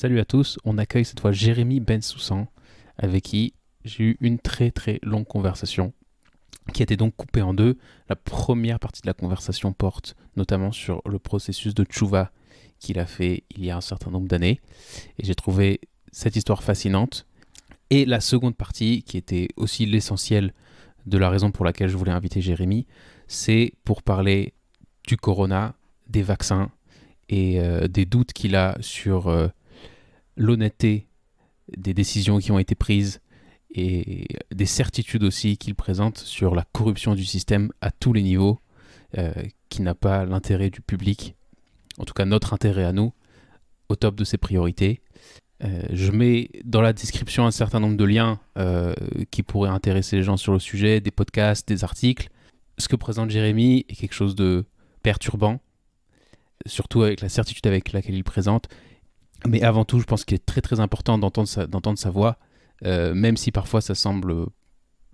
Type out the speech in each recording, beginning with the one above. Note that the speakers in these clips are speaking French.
Salut à tous, on accueille cette fois Jérémy Bensoussan, avec qui j'ai eu une très très longue conversation, qui a été donc coupée en deux. La première partie de la conversation porte notamment sur le processus de tchouva qu'il a fait il y a un certain nombre d'années, et j'ai trouvé cette histoire fascinante. Et la seconde partie, qui était aussi l'essentiel de la raison pour laquelle je voulais inviter Jérémy, c'est pour parler du corona, des vaccins et des doutes qu'il a sur l'honnêteté des décisions qui ont été prises et des certitudes aussi qu'il présente sur la corruption du système à tous les niveaux, qui n'a pas l'intérêt du public, en tout cas notre intérêt à nous, au top de ses priorités. Je mets dans la description un certain nombre de liens qui pourraient intéresser les gens sur le sujet, des podcasts, des articles. Ce que présente Jérémy est quelque chose de perturbant, surtout avec la certitude avec laquelle il présente. Mais avant tout, je pense qu'il est très très important d'entendre sa voix, même si parfois ça semble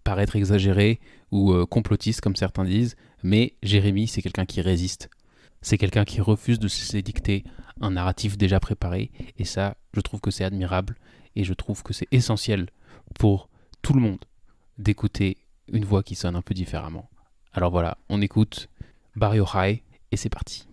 paraître exagéré ou complotiste comme certains disent. Mais Jérémy, c'est quelqu'un qui résiste. C'est quelqu'un qui refuse de se laisser dicter un narratif déjà préparé. Et ça, je trouve que c'est admirable. Et je trouve que c'est essentiel pour tout le monde d'écouter une voix qui sonne un peu différemment. Alors voilà, on écoute Barrio High et c'est parti.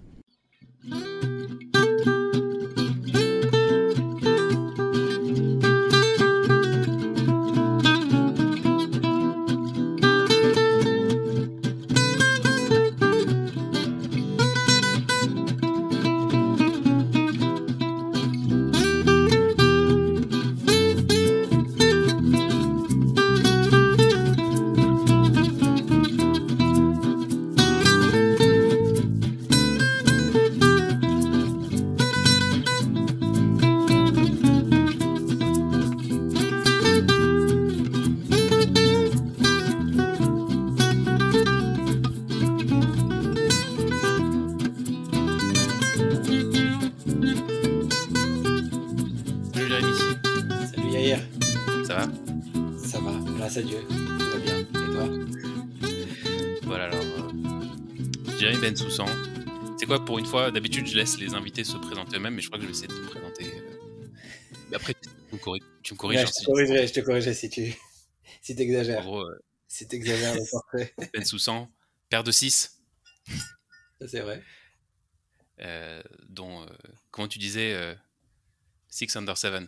Salut Jérémy, Salut Yair, ça va? ça va, grâce à Dieu, tout va bien. Et toi? Voilà, alors, Jérémy Bensoussan. C'est quoi, pour une fois, d'habitude je laisse les invités se présenter eux-mêmes, mais je crois que je vais essayer de te présenter. Mais après, tu me corriges Ouais, hein, si, je te corrigerai si si en t'exagères. gros, Si t'exagères le portrait. Bensoussan, père de 6, Ça c'est vrai. dont, comment tu disais, 6 under 7.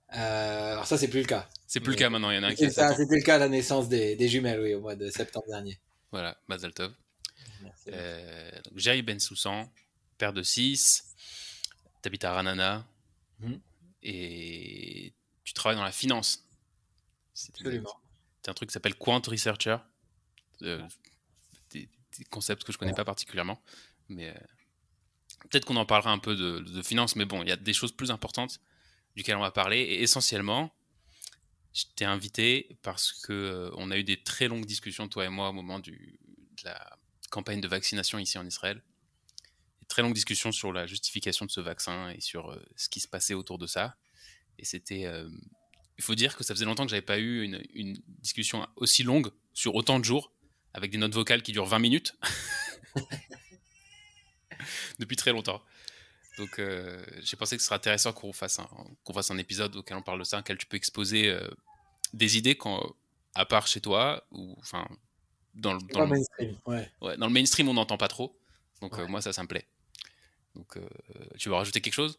Alors ça c'est plus le cas. C'est plus le Mais cas maintenant, il y en a un qui c'est a 7 ça, ans. c'était le cas à la naissance des jumelles, oui, au mois de septembre dernier. Voilà, Mazel Tov. Merci. Donc, Jérémy Bensoussan, père de 6, t'habites à Ranana, Mhm. et tu travailles dans la finance. C'est exact. Absolument. C'est un truc qui s'appelle Quant Researcher. Des concepts que je connais pas particulièrement, mais peut-être qu'on en parlera un peu de finance, mais bon, il y a des choses plus importantes duquel on va parler, et essentiellement, je t'ai invité parce que on a eu des très longues discussions, toi et moi, au moment de la campagne de vaccination ici en Israël. Des très longues discussions sur la justification de ce vaccin et sur ce qui se passait autour de ça. Et c'était... il faut dire que ça faisait longtemps que j'avais pas eu une discussion aussi longue sur autant de jours, avec des notes vocales qui durent 20 minutes, depuis très longtemps. Donc j'ai pensé que ce serait intéressant qu'on fasse un épisode auquel on parle de ça, auquel tu peux exposer des idées à part chez toi, ou enfin dans Pas mainstream, ouais. dans le mainstream on n'entend pas trop. Donc Ouais. moi ça me plaît. Donc tu veux rajouter quelque chose?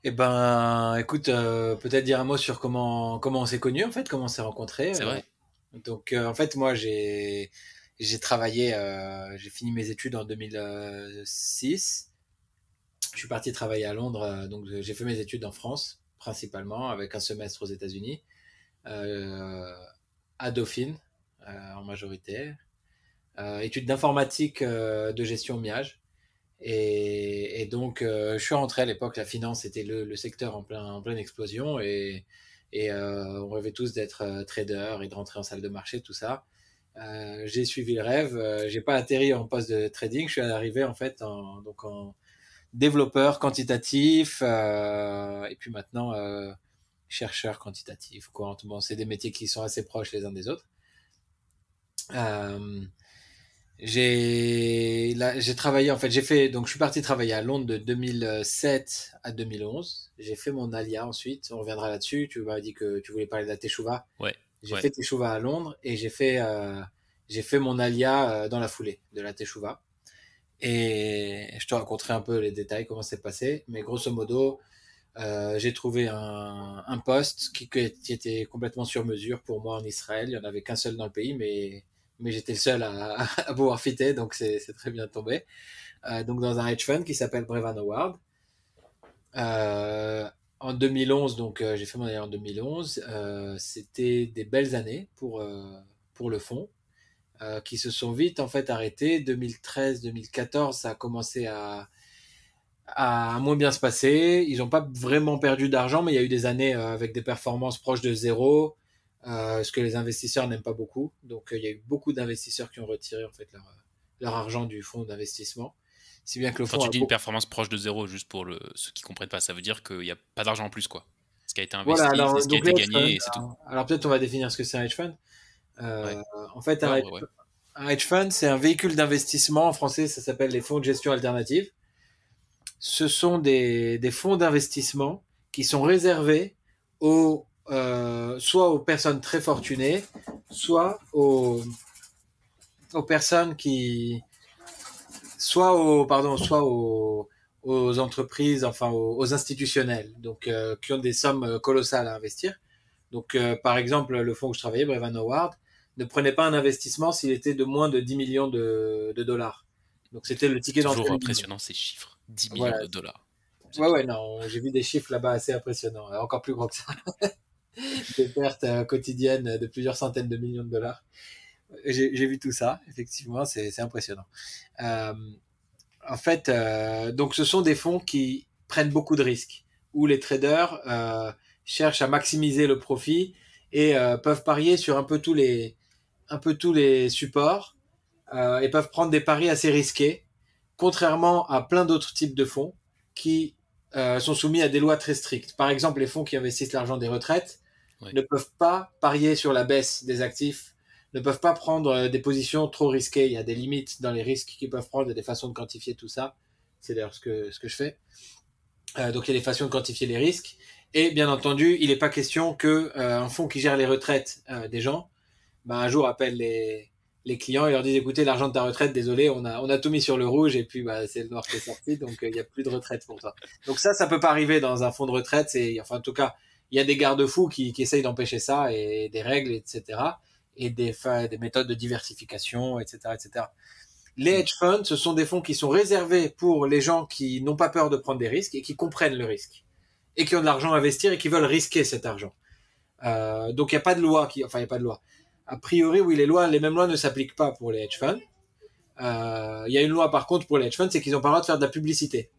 Eh ben, écoute, peut-être dire un mot sur comment on s'est connus en fait, comment on s'est rencontrés. C'est vrai. Donc en fait moi j'ai travaillé, j'ai fini mes études en 2006. Je suis parti travailler à Londres, donc j'ai fait mes études en France principalement, avec un semestre aux États-Unis, euh, à Dauphine en majorité. Études d'informatique, de gestion MIAGE. Et donc je suis rentré à l'époque, la finance était le secteur en pleine explosion et on rêvait tous d'être trader et de rentrer en salle de marché, tout ça. J'ai suivi le rêve, j'ai pas atterri en poste de trading, je suis arrivé en fait en développeur quantitatif et puis maintenant chercheur quantitatif. Bon, c'est des métiers qui sont assez proches les uns des autres. Euh, J'ai travaillé, en fait, donc je suis parti travailler à Londres de 2007 à 2011. J'ai fait mon alia ensuite, on reviendra là-dessus. Tu m'as dit que tu voulais parler de la Teshuva. Ouais, J'ai ouais. fait Teshuva à Londres et j'ai fait mon alia dans la foulée de la Teshuva. Et je te raconterai un peu les détails, comment c'est passé. Mais grosso modo, j'ai trouvé un poste qui était complètement sur mesure pour moi en Israël. Il n'y en avait qu'un seul dans le pays, mais j'étais le seul à pouvoir fitter, donc c'est très bien tombé. Donc dans un hedge fund qui s'appelle Brevan Howard. Euh, En 2011, donc j'ai fait mon année en 2011. C'était des belles années pour le fonds, qui se sont vite en fait arrêtés. 2013-2014, ça a commencé à moins bien se passer. Ils n'ont pas vraiment perdu d'argent, mais il y a eu des années avec des performances proches de zéro, ce que les investisseurs n'aiment pas beaucoup. Donc il y a eu beaucoup d'investisseurs qui ont retiré en fait leur argent du fonds d'investissement. Si bien que le Quand fonds tu a dis une beaucoup... performance proche de zéro, juste pour ceux qui comprennent pas, ça veut dire qu'il n'y a pas d'argent en plus, quoi. Ce qui a été Voilà, investi, c'est alors ce qui a donc les été hedge funds, gagné et c'est tout. alors peut-être on va définir ce que c'est un hedge fund. Ouais, En fait, ouais, en vrai, ouais. un hedge fund, c'est un véhicule d'investissement. En français, ça s'appelle les fonds de gestion alternative. Ce sont des fonds d'investissement qui sont réservés soit aux personnes très fortunées, soit aux personnes soit aux entreprises, enfin aux institutionnels, donc qui ont des sommes colossales à investir. Donc, par exemple, le fonds que je travaillais, Brevan Howard, ne prenait pas un investissement s'il était de moins de 10 millions de dollars. Donc, c'était le C'est ticket d'entrée toujours minimum. impressionnant ces chiffres. 10 millions Voilà. de dollars. Ouais, ouais, non, j'ai vu des chiffres là-bas assez impressionnants, encore plus gros que ça. Des pertes quotidiennes de plusieurs centaines de millions de dollars. J'ai vu tout ça, effectivement, c'est impressionnant. Euh, En fait, donc ce sont des fonds qui prennent beaucoup de risques, où les traders cherchent à maximiser le profit et peuvent parier sur un peu tous les supports et peuvent prendre des paris assez risqués, contrairement à plein d'autres types de fonds qui sont soumis à des lois très strictes. Par exemple, les fonds qui investissent l'argent des retraites Ouais. ne peuvent pas parier sur la baisse des actifs, ne peuvent pas prendre des positions trop risquées. Il y a des limites dans les risques qu'ils peuvent prendre et des façons de quantifier tout ça. C'est d'ailleurs ce que je fais. Donc il y a des façons de quantifier les risques. Et bien entendu, il n'est pas question que un fonds qui gère les retraites des gens, ben, un jour appelle les clients et leur disent écoutez, l'argent de ta retraite, désolé, on a tout mis sur le rouge et puis bah, c'est le noir qui est sorti, donc il n'y a plus de retraite pour toi. Donc ça peut pas arriver dans un fonds de retraite. Enfin, en tout cas, il y a des garde-fous qui essayent d'empêcher ça et des règles, etc. Et des méthodes de diversification, etc., etc. Les Mm. hedge funds, ce sont des fonds qui sont réservés pour les gens qui n'ont pas peur de prendre des risques et qui comprennent le risque et qui ont de l'argent à investir et qui veulent risquer cet argent. Donc il n'y a pas de loi enfin il n'y a pas de loi. A priori, oui, les mêmes lois ne s'appliquent pas pour les hedge funds. Il y a une loi par contre pour les hedge funds, c'est qu'ils n'ont pas le droit de faire de la publicité.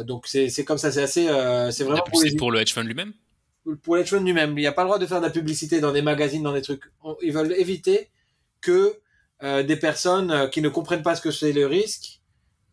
Donc c'est comme ça, c'est La vraiment publicité pour le hedge fund lui-même? pour les hedge funds lui-même. Il n'y a pas le droit de faire de la publicité dans des magazines, dans des trucs. Ils veulent éviter que des personnes qui ne comprennent pas ce que c'est le risque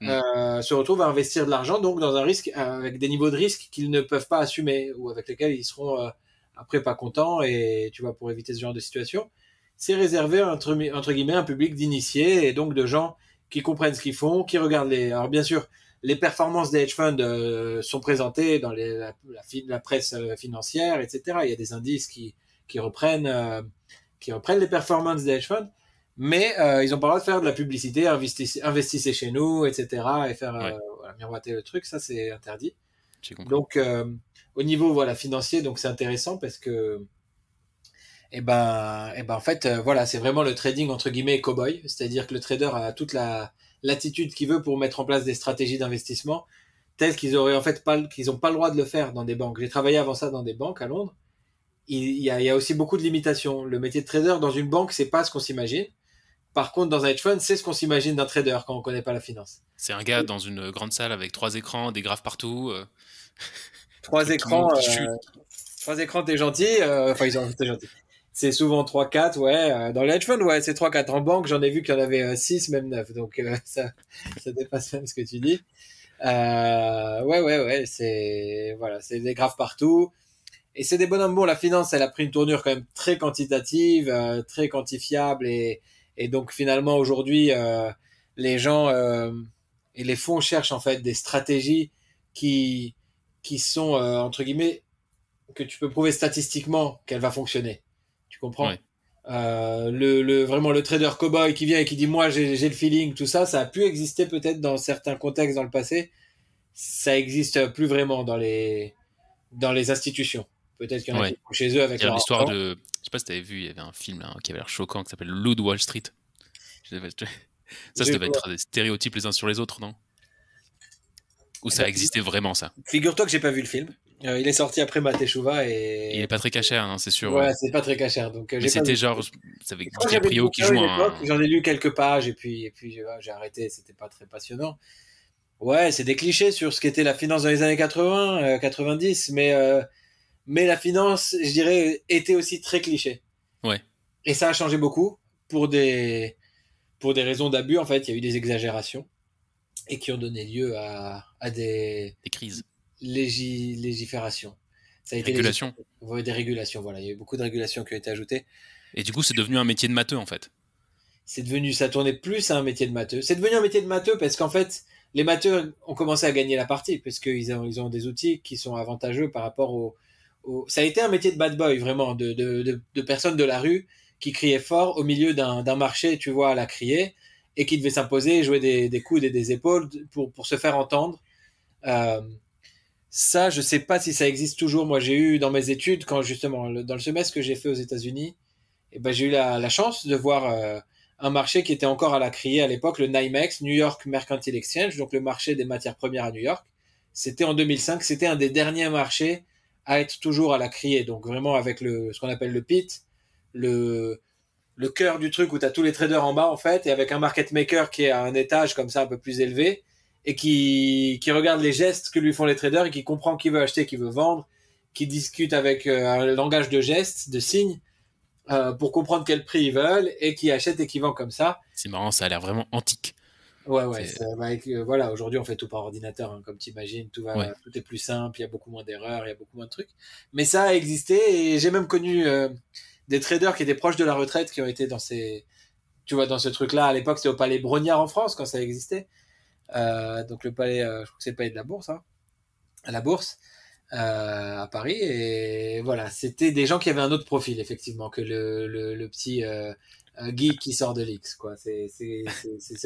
Mm. se retrouvent à investir de l'argent donc dans un risque avec des niveaux de risque qu'ils ne peuvent pas assumer ou avec lesquels ils seront après pas contents et tu vois pour éviter ce genre de situation c'est réservé entre guillemets un public d'initiés et donc de gens qui comprennent ce qu'ils font qui regardent alors bien sûr les performances des hedge funds sont présentées dans la presse financière etc il y a des indices qui reprennent les performances des hedge funds mais ils n'ont pas le droit de faire de la publicité, investissez chez nous, etc. et faire Ouais, voilà, miroiter le truc, ça c'est interdit. j'ai compris. Donc au niveau voilà financier, donc c'est intéressant parce que en fait voilà c'est vraiment le trading entre guillemets cowboy, c'est-à-dire que le trader a toute la l'attitude qu'il veut pour mettre en place des stratégies d'investissement telles qu'ils auraient en fait pas qu'ils ont pas le droit de le faire dans des banques. J'ai travaillé avant ça dans des banques à Londres. Il y a aussi beaucoup de limitations. Le métier de trader dans une banque c'est pas ce qu'on s'imagine. Par contre, dans un hedge fund, c'est ce qu'on s'imagine d'un trader quand on connaît pas la finance. C'est un gars dans une grande salle avec 3 écrans, des graphes partout, des Trois trucs qui écrans, montent, qui chutent. trois écrans, t'es gentil. Enfin, t'es gentil. C'est souvent trois quatre ouais. Dans le hedge fund, ouais, c'est trois quatre. En banque, j'en ai vu qu'il y en avait 6, même 9. Donc, ça dépasse même ce que tu dis. Ouais. Voilà, c'est des graphes partout. Et c'est des bonhommes. Bon, la finance, elle a pris une tournure quand même très quantitative, très quantifiable Et donc finalement aujourd'hui, les gens et les fonds cherchent en fait des stratégies qui qui sont entre guillemets que tu peux prouver statistiquement qu'elle va fonctionner. Tu comprends? Ouais. Vraiment le trader cowboy qui vient et qui dit moi j'ai le feeling, tout ça, ça a pu exister peut-être dans certains contextes dans le passé. Ça existe plus vraiment dans les institutions. Peut-être qu'il y en a qui Ouais. font chez eux avec D'ailleurs, leur l'histoire argent. de. Je sais pas si t'avais vu, il y avait un film là, qui avait l'air choquant qui s'appelle Le Loup de Wall Street. Je sais pas. Ça J'ai- devait être des stéréotypes les uns sur les autres, non? Ou ça bah, a existé vraiment, ça? figure-toi que j'ai pas vu le film. Il est sorti après ma Teshuva Il est et pas très caché, hein, c'est sûr, ouais. ouais, c'est pas très cachère, donc Mais j'ai pas vu. c'était genre. C'est Je avec crois que j'avais le DiCaprio qui bouquin à joue une époque, un. j'en ai lu quelques pages et puis j'ai arrêté, c'était pas très passionnant. Ouais, c'est des clichés sur ce qu'était la finance dans les années 80, 90, mais la finance, je dirais, était aussi très cliché. Ouais, Et ça a changé beaucoup pour pour des raisons d'abus, en fait, il y a eu des exagérations et qui ont donné lieu à des des crises. légiférations. Ça a été Régulation. ouais, des régulations, voilà, il y a eu beaucoup de régulations qui ont été ajoutées. Et du coup, c'est devenu un métier de matheux, en fait. C'est devenu, ça tournait plus à un métier de matheux. C'est devenu un métier de matheux parce qu'en fait, les matheux ont commencé à gagner la partie parce ils ont des outils qui sont avantageux par rapport Ça a été un métier de bad boy, vraiment, de personnes de la rue qui criaient fort au milieu d'un marché, tu vois, à la crier et qui devaient s'imposer, jouer des coudes et des épaules pour se faire entendre. Euh, Ça, je sais pas si ça existe toujours. Moi, j'ai eu dans mes études, quand justement, dans le semestre que j'ai fait aux États-Unis, et ben, j'ai eu la chance de voir un marché qui était encore à la criée à l'époque, le NYMEX, New York Mercantile Exchange, donc le marché des matières premières à New York. C'était en 2005, c'était un des derniers marchés à être toujours à la criée, donc vraiment avec ce qu'on appelle le pit, le, le cœur du truc où tu as tous les traders en bas en fait, et avec un market maker qui est à un étage comme ça un peu plus élevé, et qui regarde les gestes que lui font les traders et qui comprend qui veut acheter, qui veut vendre, qui discute avec un langage de gestes, de signes, pour comprendre quel prix ils veulent et qui achète et qui vend comme ça. C'est marrant, ça a l'air vraiment antique. Ouais, ouais, C'est. voilà, aujourd'hui on fait tout par ordinateur, hein, comme tu imagines, Ouais. tout est plus simple, il y a beaucoup moins d'erreurs, il y a beaucoup moins de trucs. Mais ça a existé et j'ai même connu des traders qui étaient proches de la retraite qui ont été tu vois, dans ce truc-là. À l'époque, c'était au Palais Brognard en France quand ça existait. Donc le palais, je crois que c'est le palais de la Bourse, hein, à la Bourse, à Paris. Et voilà, c'était des gens qui avaient un autre profil, effectivement, que le petit geek qui sort de l'X, quoi.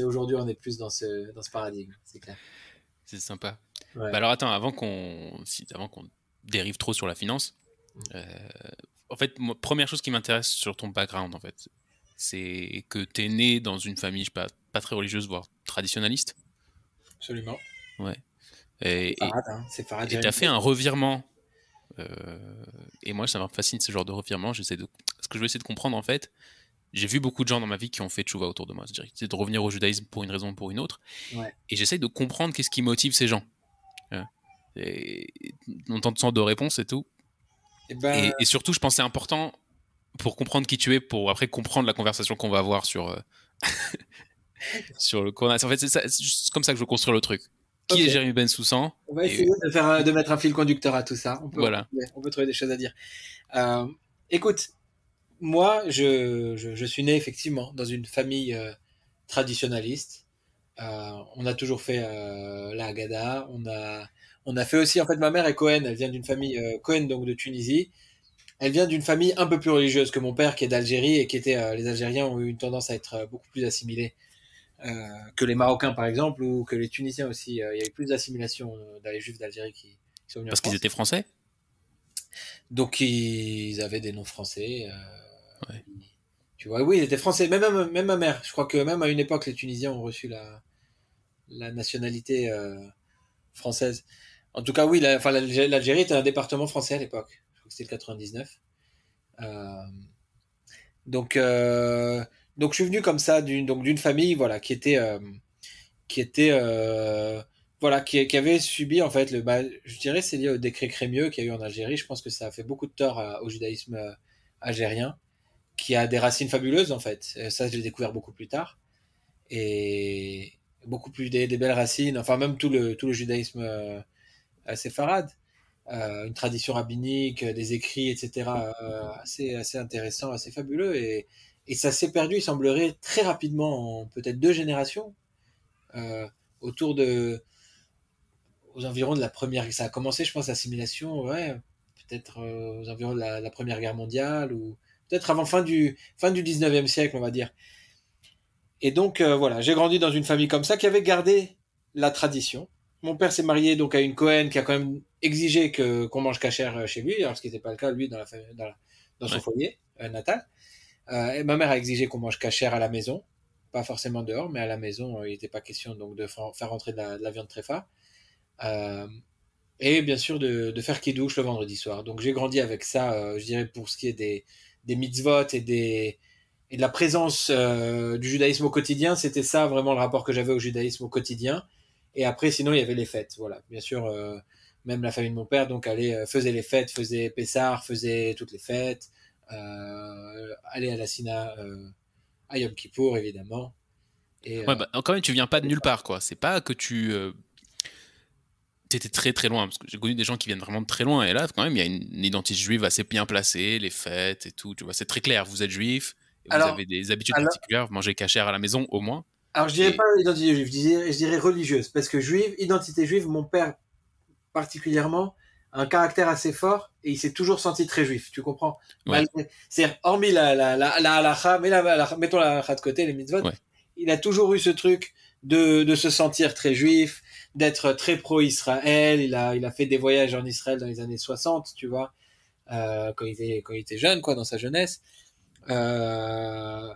Aujourd'hui, on est plus dans ce paradigme, c'est clair. C'est sympa. Ouais. Bah alors attends, avant qu'on dérive trop sur la finance, euh, en fait, moi, première chose qui m'intéresse sur ton background, en fait, c'est que t'es né dans une famille, je sais pas très religieuse, voire traditionnaliste. Absolument. Ouais. Et Farad, hein, c'est Farad t'as Jérémy. fait un revirement. Et moi, ça me fascine ce genre de revirement. Ce que je vais essayer de comprendre, en fait, j'ai vu beaucoup de gens dans ma vie qui ont fait tchouva autour de moi. C'est-à-dire qu'ils essaient de revenir au judaïsme pour une raison ou pour une autre. Ouais. Et j'essaye de comprendre qu'est-ce qui motive ces gens. Hein. Et on tente une sorte de réponse et tout. Et ben, Et surtout, je pense que c'est important pour comprendre qui tu es, pour après comprendre la conversation qu'on va avoir sur le corona. En fait, c'est comme ça que je veux construire le truc. Qui ok. est Jérémy Bensoussan? On va essayer Et de mettre un fil conducteur à tout ça. voilà. On peut trouver des choses à dire. Euh, Écoute, moi, je suis né effectivement dans une famille traditionnaliste. On a toujours fait la Haggadah. On a fait aussi, en fait, ma mère est Cohen. Elle vient d'une famille Cohen, donc de Tunisie. Elle vient d'une famille un peu plus religieuse que mon père, qui est d'Algérie et qui était. Les Algériens ont eu une tendance à être beaucoup plus assimilés que les Marocains, par exemple, ou que les Tunisiens aussi. Il y a eu plus d'assimilation dans les Juifs d'Algérie qui sont venus en Parce qu'ils France. étaient français? Donc ils avaient des noms français. Ouais. Tu vois, oui, ils étaient français. Même ma mère. Je crois que même à une époque, les Tunisiens ont reçu la nationalité française. En tout cas, oui, l'Algérie était un département français à l'époque. Je crois que c'était le 99. Euh, donc, euh, donc, je suis venu comme ça d'une famille, voilà, qui était, voilà, qui avait subi en fait je dirais, c'est lié au décret Crémieux qu'il y a eu en Algérie. Je pense que ça a fait beaucoup de tort au judaïsme algérien, qui a des racines fabuleuses en fait. Ça, je l'ai découvert beaucoup plus tard et beaucoup plus des belles racines. Enfin, même tout le judaïsme séfarade, une tradition rabbinique, des écrits, etc. Assez intéressant, assez fabuleux. Et ça s'est perdu, il semblerait, très rapidement, en peut-être 2 générations, euh, autour de, aux environs de la première. Ça a commencé, je pense, l'assimilation, ouais, peut-être aux environs de la Première Guerre mondiale, ou peut-être avant fin du 19e siècle, on va dire. Et donc, voilà, j'ai grandi dans une famille comme ça qui avait gardé la tradition. Mon père s'est marié donc à une Cohen qui a quand même exigé qu'on mange cachère chez lui, alors ce qui n'était pas le cas, lui, dans son Ouais. foyer natal. Et ma mère a exigé qu'on mange cachère à la maison, pas forcément dehors, mais à la maison, il n'était pas question donc de faire rentrer de la viande tréfa. Euh, et bien sûr de faire kidouche le vendredi soir. Donc j'ai grandi avec ça, je dirais, pour ce qui est des mitzvot et de la présence du judaïsme au quotidien. C'était ça vraiment le rapport que j'avais au judaïsme au quotidien. Et après, sinon, il y avait les fêtes. Voilà, bien sûr, même la famille de mon père donc faisait les fêtes, faisait Pessah, faisait toutes les fêtes, allait à la Sina à Yom Kippour évidemment. Et Ouais, bah, quand même, tu viens pas de nulle part, quoi. C'est pas que t'étais très très loin, parce que j'ai connu des gens qui viennent vraiment de très loin, et là, quand même, il y a une identité juive assez bien placée, les fêtes et tout, tu vois, c'est très clair, vous êtes juif, et vous alors, avez des habitudes alors, particulières, vous mangez cachère à la maison, au moins, alors, je dirais pas et identité juive, je dirais religieuse, parce que juive, identité juive, mon père particulièrement, a un caractère assez fort et il s'est toujours senti très juif, tu comprends? ouais, C'est hormis la halakha, mettons la halakha de côté, les mitzvot, ouais. il a toujours eu ce truc de se sentir très juif, d'être très pro-Israël. Il a fait des voyages en Israël dans les années 60, tu vois, quand il était jeune, quoi, dans sa jeunesse. Euh,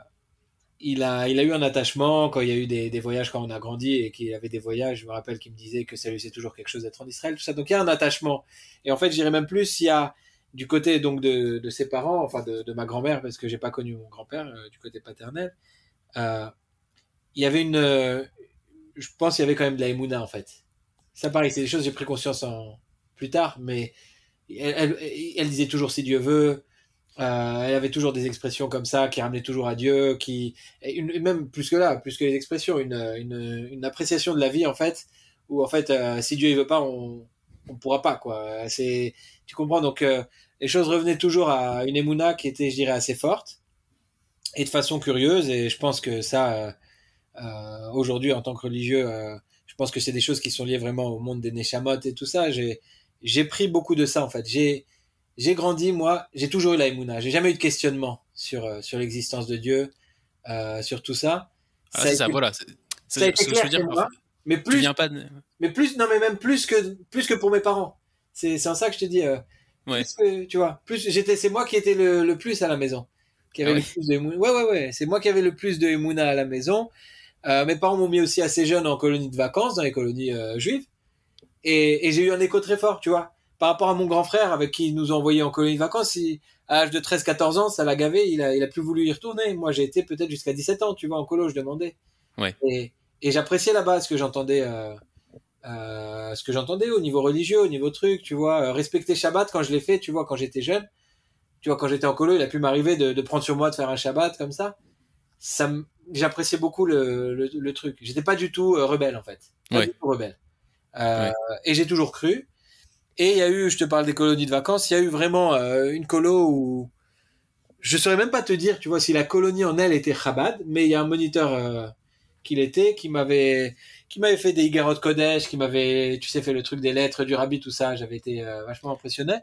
il a eu un attachement quand il y a eu des voyages quand on a grandi et qu'il avait des voyages. Je me rappelle qu'il me disait que ça lui faisait toujours quelque chose d'être en Israël, tout ça. Donc il y a un attachement. Et en fait, j'irais même plus, il y a du côté donc de ses parents, enfin de ma grand-mère, parce que j'ai pas connu mon grand-père du côté paternel. Euh, il y avait je pense qu'il y avait quand même de la émouna en fait. Ça pareil, c'est des choses que j'ai pris conscience plus tard, mais elle disait toujours si Dieu veut. Elle avait toujours des expressions comme ça qui ramenaient toujours à Dieu, et même plus que là, plus que les expressions, une appréciation de la vie en fait, où en fait si Dieu il veut pas, on pourra pas quoi. Tu comprends donc les choses revenaient toujours à une émouna qui était, je dirais, assez forte et de façon curieuse, et je pense que ça aujourd'hui en tant que religieux, je pense que c'est des choses qui sont liées vraiment au monde des neshamot et tout ça. J'ai pris beaucoup de ça en fait. J'ai grandi, moi, j'ai toujours eu la Emouna. J'ai jamais eu de questionnement sur l'existence de Dieu, sur tout ça. Ah, Ça a c'est ça, été, voilà, ça a c'est été ce que je clair veux dire, chez moi, mais tu plus, viens pas de... mais plus, non, mais même plus que pour mes parents. C'est en ça que je te dis, Ouais, plus que, tu vois, c'est moi qui étais le plus à la maison, qui ah avait ouais, le plus de Emouna. Ouais, ouais, ouais, c'est moi qui avais le plus de Emouna à la maison. Mes parents m'ont mis aussi assez jeune en colonie de vacances, dans les colonies juives. Et j'ai eu un écho très fort, tu vois. Par rapport à mon grand frère, avec qui ils nous ont envoyés en colonie de vacances, à l'âge de 13-14 ans, ça l'a gavé, il a plus voulu y retourner. Moi, j'ai été peut-être jusqu'à 17 ans, tu vois, en colo, je demandais. ouais, Et j'appréciais là-bas ce que j'entendais au niveau religieux, au niveau truc, tu vois. Respecter Shabbat quand je l'ai fait, tu vois, quand j'étais jeune. Tu vois, quand j'étais en colo, il a pu m'arriver de prendre sur moi de faire un Shabbat comme ça. J'appréciais beaucoup le truc. J'étais pas du tout rebelle, en fait. Pas du ouais, tout rebelle. Euh, ouais, et j'ai toujours cru. Et il y a eu, je te parle des colonies de vacances, il y a eu vraiment une colo où je saurais même pas te dire, tu vois, si la colonie en elle était Chabad, mais il y a un moniteur qui m'avait fait des Igarot Kodesh, qui m'avait, tu sais, fait le truc des lettres du rabbi, tout ça. J'avais été vachement impressionné.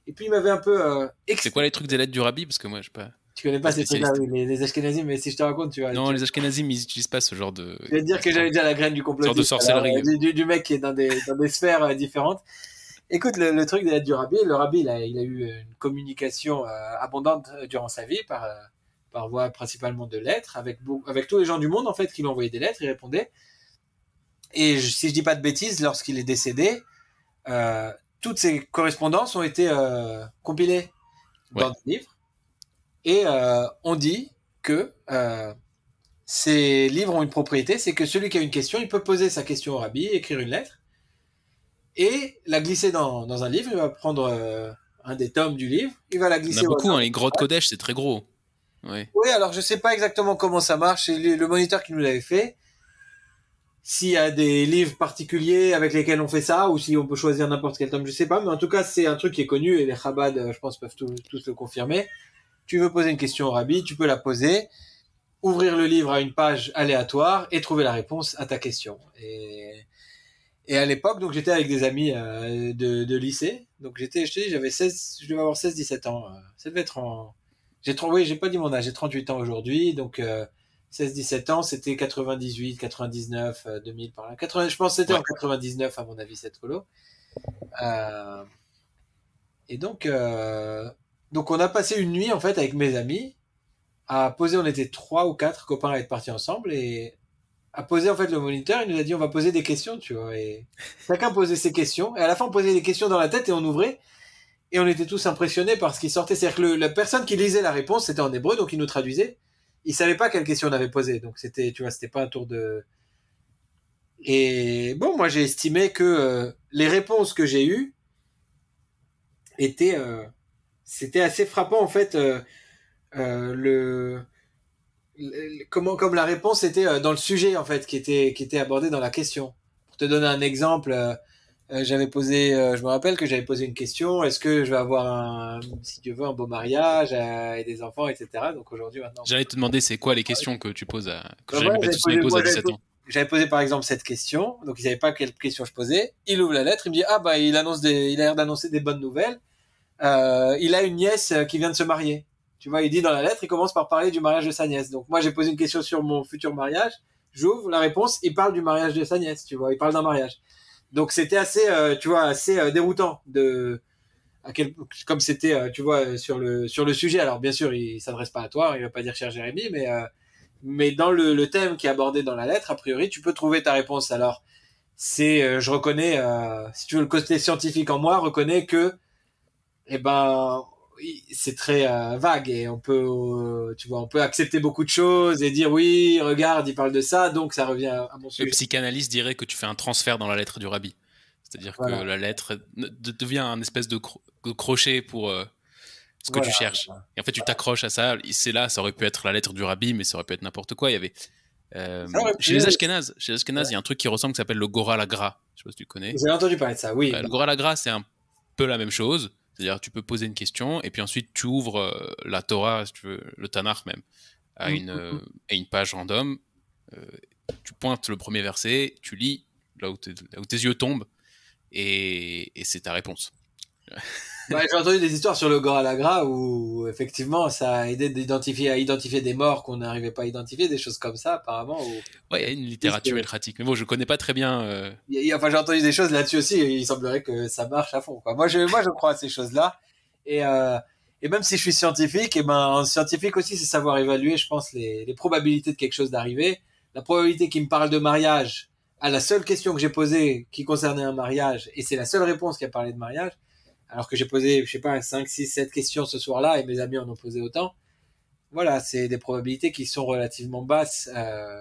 Et puis il m'avait un peu c'est quoi les trucs des lettres du rabbi, parce que moi, je suis Tu connais pas pas ces trucs-là, spécialiste. oui, les Ashkénazim, mais si je te raconte, tu vas, Non, les Ashkénazim, ils utilisent pas ce genre je vais te dire que j'avais déjà la graine du sorte de complotiste, alors, sorcellerie. du mec qui est dans des sphères différentes. Écoute, le truc des lettres du rabbi, le rabbi, il a eu une communication abondante durant sa vie par voie principalement de lettres, avec tous les gens du monde, en fait, qui lui envoyaient des lettres, il répondait. Et si je dis pas de bêtises, lorsqu'il est décédé, euh, toutes ces correspondances ont été compilées dans Ouais, des livres. Et on dit que ces livres ont une propriété, c'est que celui qui a une question, il peut poser sa question au rabbi, écrire une lettre, et la glisser dans un livre. Il va prendre un des tomes du livre, il va la il y en a glisser au beaucoup, hasard. hein, les grottes Kodesh, c'est très gros. Ouais, Oui, alors je sais pas exactement comment ça marche, c'est le moniteur qui nous l'avait fait. S'il y a des livres particuliers avec lesquels on fait ça, ou si on peut choisir n'importe quel tome, je sais pas, mais en tout cas c'est un truc qui est connu, et les Chabad, je pense, peuvent tous le confirmer. Tu veux poser une question au rabbi, tu peux la poser, ouvrir le livre à une page aléatoire et trouver la réponse à ta question. Et à l'époque, donc j'étais avec des amis de lycée. Donc je te dis, je devais avoir 16-17 ans. Ça devait être oui, j'ai pas dit mon âge, j'ai 38 ans aujourd'hui. Donc 16-17 ans, c'était 98, 99, 2000 par là. 80, je pense que c'était en 99 à mon avis cette colo. Et donc on a passé une nuit en fait avec mes amis à poser. On était 3 ou 4 copains à être partis ensemble et à poser en fait le moniteur. Il nous a dit on va poser des questions, tu vois. Et chacun posait ses questions et à la fin on posait des questions dans la tête et on ouvrait et on était tous impressionnés par ce qui sortait. C'est-à-dire que la personne qui lisait la réponse c'était en hébreu donc il nous traduisait. Il savait pas quelle question on avait posée donc c'était pas un tour de. Et bon, moi j'ai estimé que les réponses que j'ai eues c'était assez frappant en fait. Comme la réponse était dans le sujet en fait qui était abordé dans la question. Pour te donner un exemple, je me rappelle que j'avais posé une question, est-ce que je vais avoir si tu veux, un beau mariage et des enfants, etc. Donc aujourd'hui maintenant. J'allais te demander c'est quoi les questions que tu poses que Jérémy Ben pose à 17 ans. J'avais posé par exemple cette question, donc ils savaient pas quelle question je posais. Il ouvre la lettre, il me dit ah bah il a l'air d'annoncer des bonnes nouvelles. Il a une nièce qui vient de se marier. Tu vois, il dit dans la lettre, il commence par parler du mariage de sa nièce. Donc moi, j'ai posé une question sur mon futur mariage. J'ouvre la réponse, il parle du mariage de sa nièce. Tu vois, il parle d'un mariage. Donc c'était assez, assez déroutant comme c'était, tu vois, sur le sujet. Alors bien sûr, il s'adresse pas à toi, il va pas dire cher Jérémy, mais dans le thème qui est abordé dans la lettre, a priori, tu peux trouver ta réponse. Alors je reconnais, si tu veux, le côté scientifique en moi reconnaît que c'est très vague et on peut accepter beaucoup de choses et dire oui, regarde, il parle de ça, donc ça revient à mon sujet. Le psychanalyste dirait que tu fais un transfert dans la lettre du rabbi. C'est-à-dire que la lettre devient un espèce de crochet pour ce que tu cherches. Et en fait, tu t'accroches à ça. Ça aurait pu être la lettre du rabbi, mais ça aurait pu être n'importe quoi. Il y avait chez les Ashkénazes, il y a un truc qui ressemble qui s'appelle le Goral Agra. Je sais pas si tu connais. J'ai entendu parler de ça, oui. Le Goral Agra, c'est un peu la même chose. C'est-à-dire tu peux poser une question et puis ensuite tu ouvres la Torah, si tu veux, le Tanakh même, à une page random. Tu pointes le premier verset, tu lis là où tes yeux tombent et c'est ta réponse. J'ai entendu des histoires sur le Goral Agra où effectivement ça a aidé à identifier des morts qu'on n'arrivait pas à identifier, des choses comme ça apparemment. Ouais, il y a une littérature pratique. Mais bon, je connais pas très bien. J'ai entendu des choses là-dessus aussi. Et il semblerait que ça marche à fond, quoi. Moi, je crois à ces choses-là. Et même si je suis scientifique, en scientifique aussi, c'est savoir évaluer, je pense, les probabilités de quelque chose d'arriver. La probabilité qu'il me parle de mariage à la seule question que j'ai posée qui concernait un mariage, et c'est la seule réponse qui a parlé de mariage, alors que j'ai posé, je sais pas, 5, 6, 7 questions ce soir-là, et mes amis en ont posé autant. Voilà, c'est des probabilités qui sont relativement basses,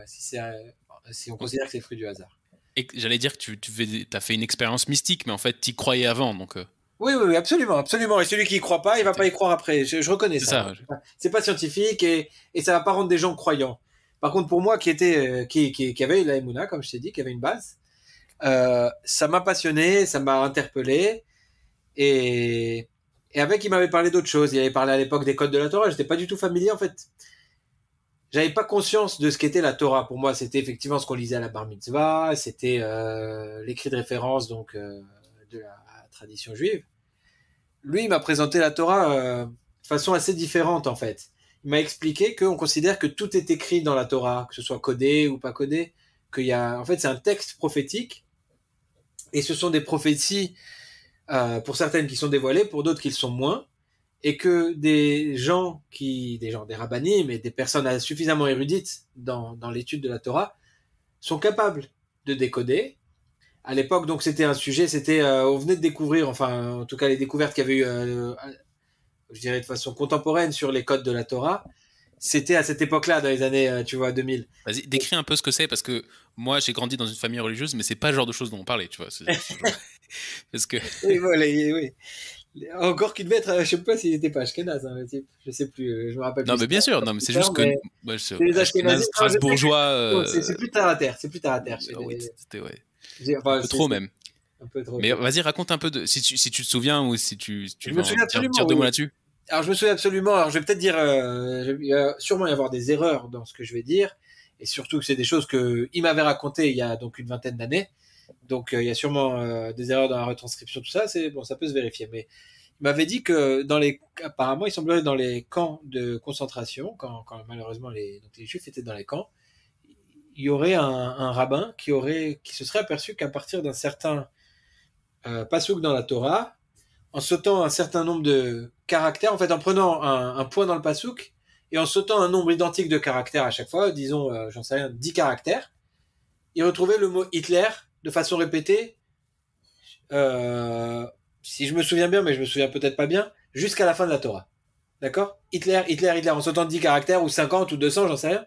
si on considère que c'est le fruit du hasard. Et j'allais dire que tu as fait une expérience mystique, mais en fait, tu y croyais avant, donc... Oui, absolument, absolument. Et celui qui y croit pas, il va pas y croire après. Je reconnais ça. C'est pas scientifique et ça va pas rendre des gens croyants. Par contre, pour moi, qui avait la Emouna, comme je t'ai dit, qui avait une base, ça m'a passionné, ça m'a interpellé. Et avec, il m'avait parlé d'autres choses. Il avait parlé à l'époque des codes de la Torah. J'étais pas du tout familier, en fait. J'avais pas conscience de ce qu'était la Torah. Pour moi, c'était effectivement ce qu'on lisait à la Bar Mitzvah. C'était l'écrit de référence donc de la tradition juive. Lui, il m'a présenté la Torah de façon assez différente, en fait. Il m'a expliqué qu'on considère que tout est écrit dans la Torah, que ce soit codé ou pas codé, en fait, c'est un texte prophétique, et ce sont des prophéties, pour certaines qui sont dévoilées, pour d'autres qui le sont moins, et que des rabbanim, mais des personnes suffisamment érudites dans l'étude de la Torah, sont capables de décoder. À l'époque, donc, c'était un sujet, on venait de découvrir, enfin, en tout cas, les découvertes qu'il y avait eu, je dirais de façon contemporaine sur les codes de la Torah, c'était à cette époque-là, dans les années, 2000. Vas-y, décris un peu ce que c'est, parce que moi, j'ai grandi dans une famille religieuse, mais c'est pas le genre de choses dont on parlait, tu vois. Parce que... Oui, voilà, oui. Encore qu'il devait être, je sais pas s'il était pas ashkénaze, le type. Je sais plus, je me rappelle plus. Non, mais bien sûr, non, mais c'est juste que c'est les ashkénazes strasbourgeois. C'est plus terre à terre, Ouais, c'était un peu trop même. Un peu trop. Mais vas-y, raconte un peu si tu te souviens ou si tu veux en dire deux mots là-dessus. Alors je me souviens absolument. Alors je vais peut-être dire, il va sûrement y avoir des erreurs dans ce que je vais dire, et surtout que c'est des choses que il m'avait racontées il y a donc une vingtaine d'années. Donc il y a sûrement des erreurs dans la retranscription, tout ça. C'est bon, ça peut se vérifier. Mais il m'avait dit que apparemment, il semblerait dans les camps de concentration, quand malheureusement donc les Juifs étaient dans les camps, il y aurait un rabbin qui se serait aperçu qu'à partir d'un certain pasouk dans la Torah, en sautant un certain nombre de caractères, en fait, en prenant un point dans le pasouk et en sautant un nombre identique de caractères à chaque fois, disons, j'en sais rien, 10 caractères, il retrouvait le mot Hitler de façon répétée, euh, si je me souviens bien, mais je me souviens peut-être pas bien, jusqu'à la fin de la Torah. D'accord? Hitler, Hitler, Hitler, en sautant 10 caractères, ou 50 ou 200, j'en sais rien.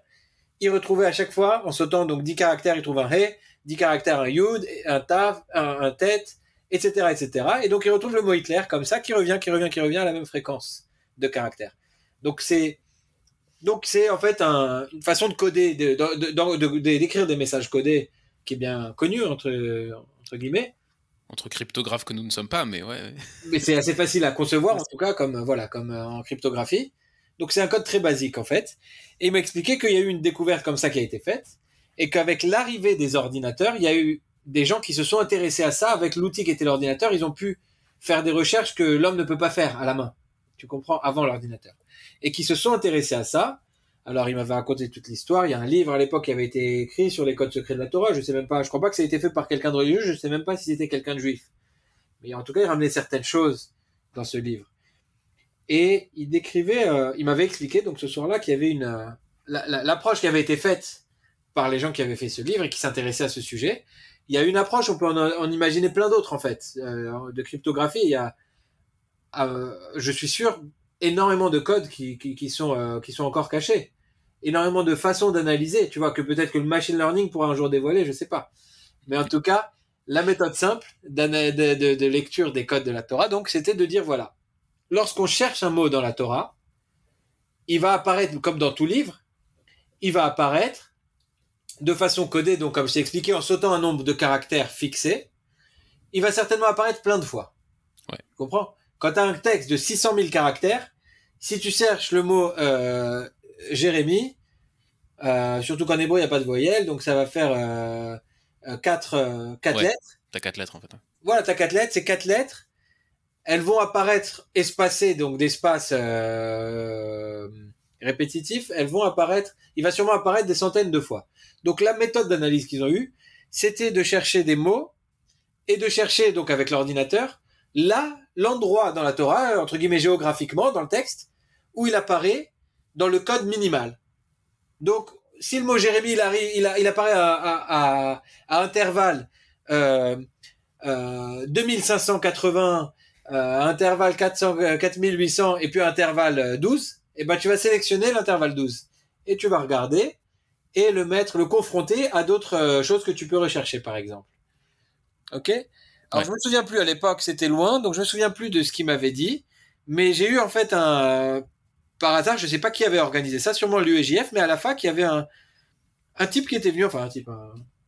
Il retrouvait à chaque fois, en sautant donc 10 caractères, il trouve un He, 10 caractères, un Yud, un Tav, un Tet, etc., etc. Et donc il retrouve le mot Hitler comme ça, qui revient, qui revient à la même fréquence de caractères. Donc c'est en fait une façon de coder, d'écrire des messages codés qui est bien connu entre guillemets. Entre cryptographes que nous ne sommes pas, mais ouais. Mais c'est assez facile à concevoir en tout cas comme voilà comme en cryptographie. Donc c'est un code très basique en fait. Et il m'a expliqué qu'il y a eu une découverte comme ça qui a été faite et qu'avec l'arrivée des ordinateurs, il y a eu des gens qui se sont intéressés à ça avec l'outil qui était l'ordinateur. Ils ont pu faire des recherches que l'homme ne peut pas faire à la main. Tu comprends? Avant l'ordinateur. Et qui se sont intéressés à ça. Alors, il m'avait raconté toute l'histoire. Il y a un livre à l'époque qui avait été écrit sur les codes secrets de la Torah. Je sais même pas. Je crois pas que ça a été fait par quelqu'un de religieux. Je sais même pas si c'était quelqu'un de juif. Mais en tout cas, il ramenait certaines choses dans ce livre. Et il décrivait, il m'avait expliqué donc ce soir-là qu'il y avait l'approche qui avait été faite par les gens qui avaient fait ce livre et qui s'intéressaient à ce sujet. Il y a une approche, on peut en imaginer plein d'autres en fait, de cryptographie. Il y a, je suis sûr, énormément de codes qui sont encore cachés, énormément de façons d'analyser. Tu vois que peut-être que le machine learning pourra un jour dévoiler, je sais pas. Mais en tout cas, la méthode simple de lecture des codes de la Torah, donc, c'était de dire voilà, lorsqu'on cherche un mot dans la Torah, il va apparaître comme dans tout livre, il va apparaître de façon codée, donc comme je t'ai expliqué, en sautant un nombre de caractères fixés, il va certainement apparaître plein de fois. Ouais. Tu comprends? Quand tu as un texte de 600 000 caractères, si tu cherches le mot Jérémie, surtout qu'en hébreu, il n'y a pas de voyelle, donc ça va faire 4 Ouais, lettres. t'as 4 lettres en fait. Voilà, tu as 4 lettres, ces 4 lettres, elles vont apparaître espacées, donc d'espaces répétitifs, il va sûrement apparaître des centaines de fois. Donc la méthode d'analyse qu'ils ont eue, c'était de chercher des mots et de chercher, donc avec l'ordinateur, l'endroit dans la Torah, entre guillemets géographiquement, dans le texte, où il apparaît dans le code minimal. Donc, si le mot Jérémie, il apparaît à intervalle 2580, intervalle 4800 et puis intervalle 12, et ben tu vas sélectionner l'intervalle 12 et tu vas regarder et le confronter à d'autres choses que tu peux rechercher par exemple. Ok? Alors je me souviens plus à l'époque, c'était loin, donc je me souviens plus de ce qu'il m'avait dit, mais j'ai eu en fait par hasard, je sais pas qui avait organisé ça, sûrement l'UEJF, mais à la fac il y avait un type qui était venu, enfin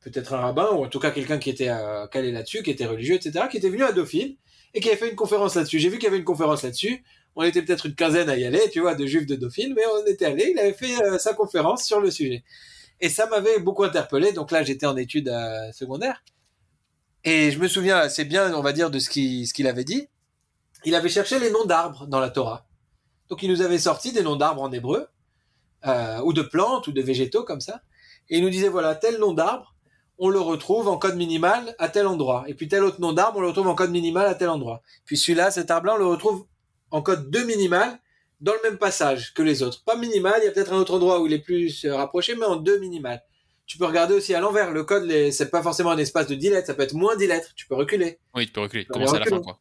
peut-être un rabbin ou en tout cas quelqu'un qui était calé là-dessus, qui était religieux, etc., qui était venu à Dauphine et qui avait fait une conférence là-dessus. J'ai vu qu'il y avait une conférence là-dessus. On était peut-être une quinzaine à y aller, tu vois, de juifs de Dauphine, mais on était allés. Il avait fait sa conférence sur le sujet. Et ça m'avait beaucoup interpellé. Donc là, j'étais en études secondaires. Et je me souviens assez bien, on va dire, de ce qu'il avait dit. Il avait cherché les noms d'arbres dans la Torah. Donc il nous avait sorti des noms d'arbres en hébreu, ou de plantes, ou de végétaux comme ça. Et il nous disait, voilà, tel nom d'arbre, on le retrouve en code minimal à tel endroit. Et puis tel autre nom d'arbre, on le retrouve en code minimal à tel endroit. Puis celui-là, cet arbre-là, on le retrouve en code 2 minimal dans le même passage que les autres. Pas minimal, il y a peut-être un autre endroit où il est plus rapproché, mais en 2 minimal. Tu peux regarder aussi à l'envers. Le code, c'est pas forcément un espace de 10 lettres, ça peut être moins 10 lettres. Tu peux reculer. Oui, tu peux reculer. Commencer à la fin, quoi.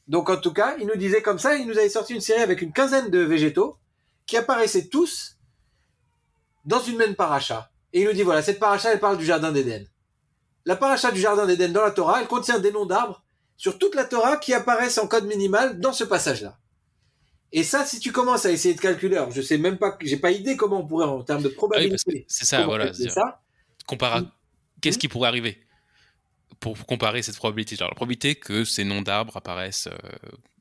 Donc en tout cas, il nous disait comme ça, il nous avait sorti une série avec une quinzaine de végétaux qui apparaissaient tous dans une même paracha. Et il nous dit, voilà, cette paracha, elle parle du jardin d'Éden. La paracha du jardin d'Éden dans la Torah, elle contient des noms d'arbres sur toute la Torah qui apparaissent en code minimal dans ce passage-là. Et ça, si tu commences à essayer de calculer, alors je sais même pas, j'ai pas idée comment on pourrait en termes de probabilité. Oui, c'est ça, voilà. Ça. Compare à qu'est-ce qui pourrait arriver. pour comparer cette probabilité, genre la probabilité que ces noms d'arbres apparaissent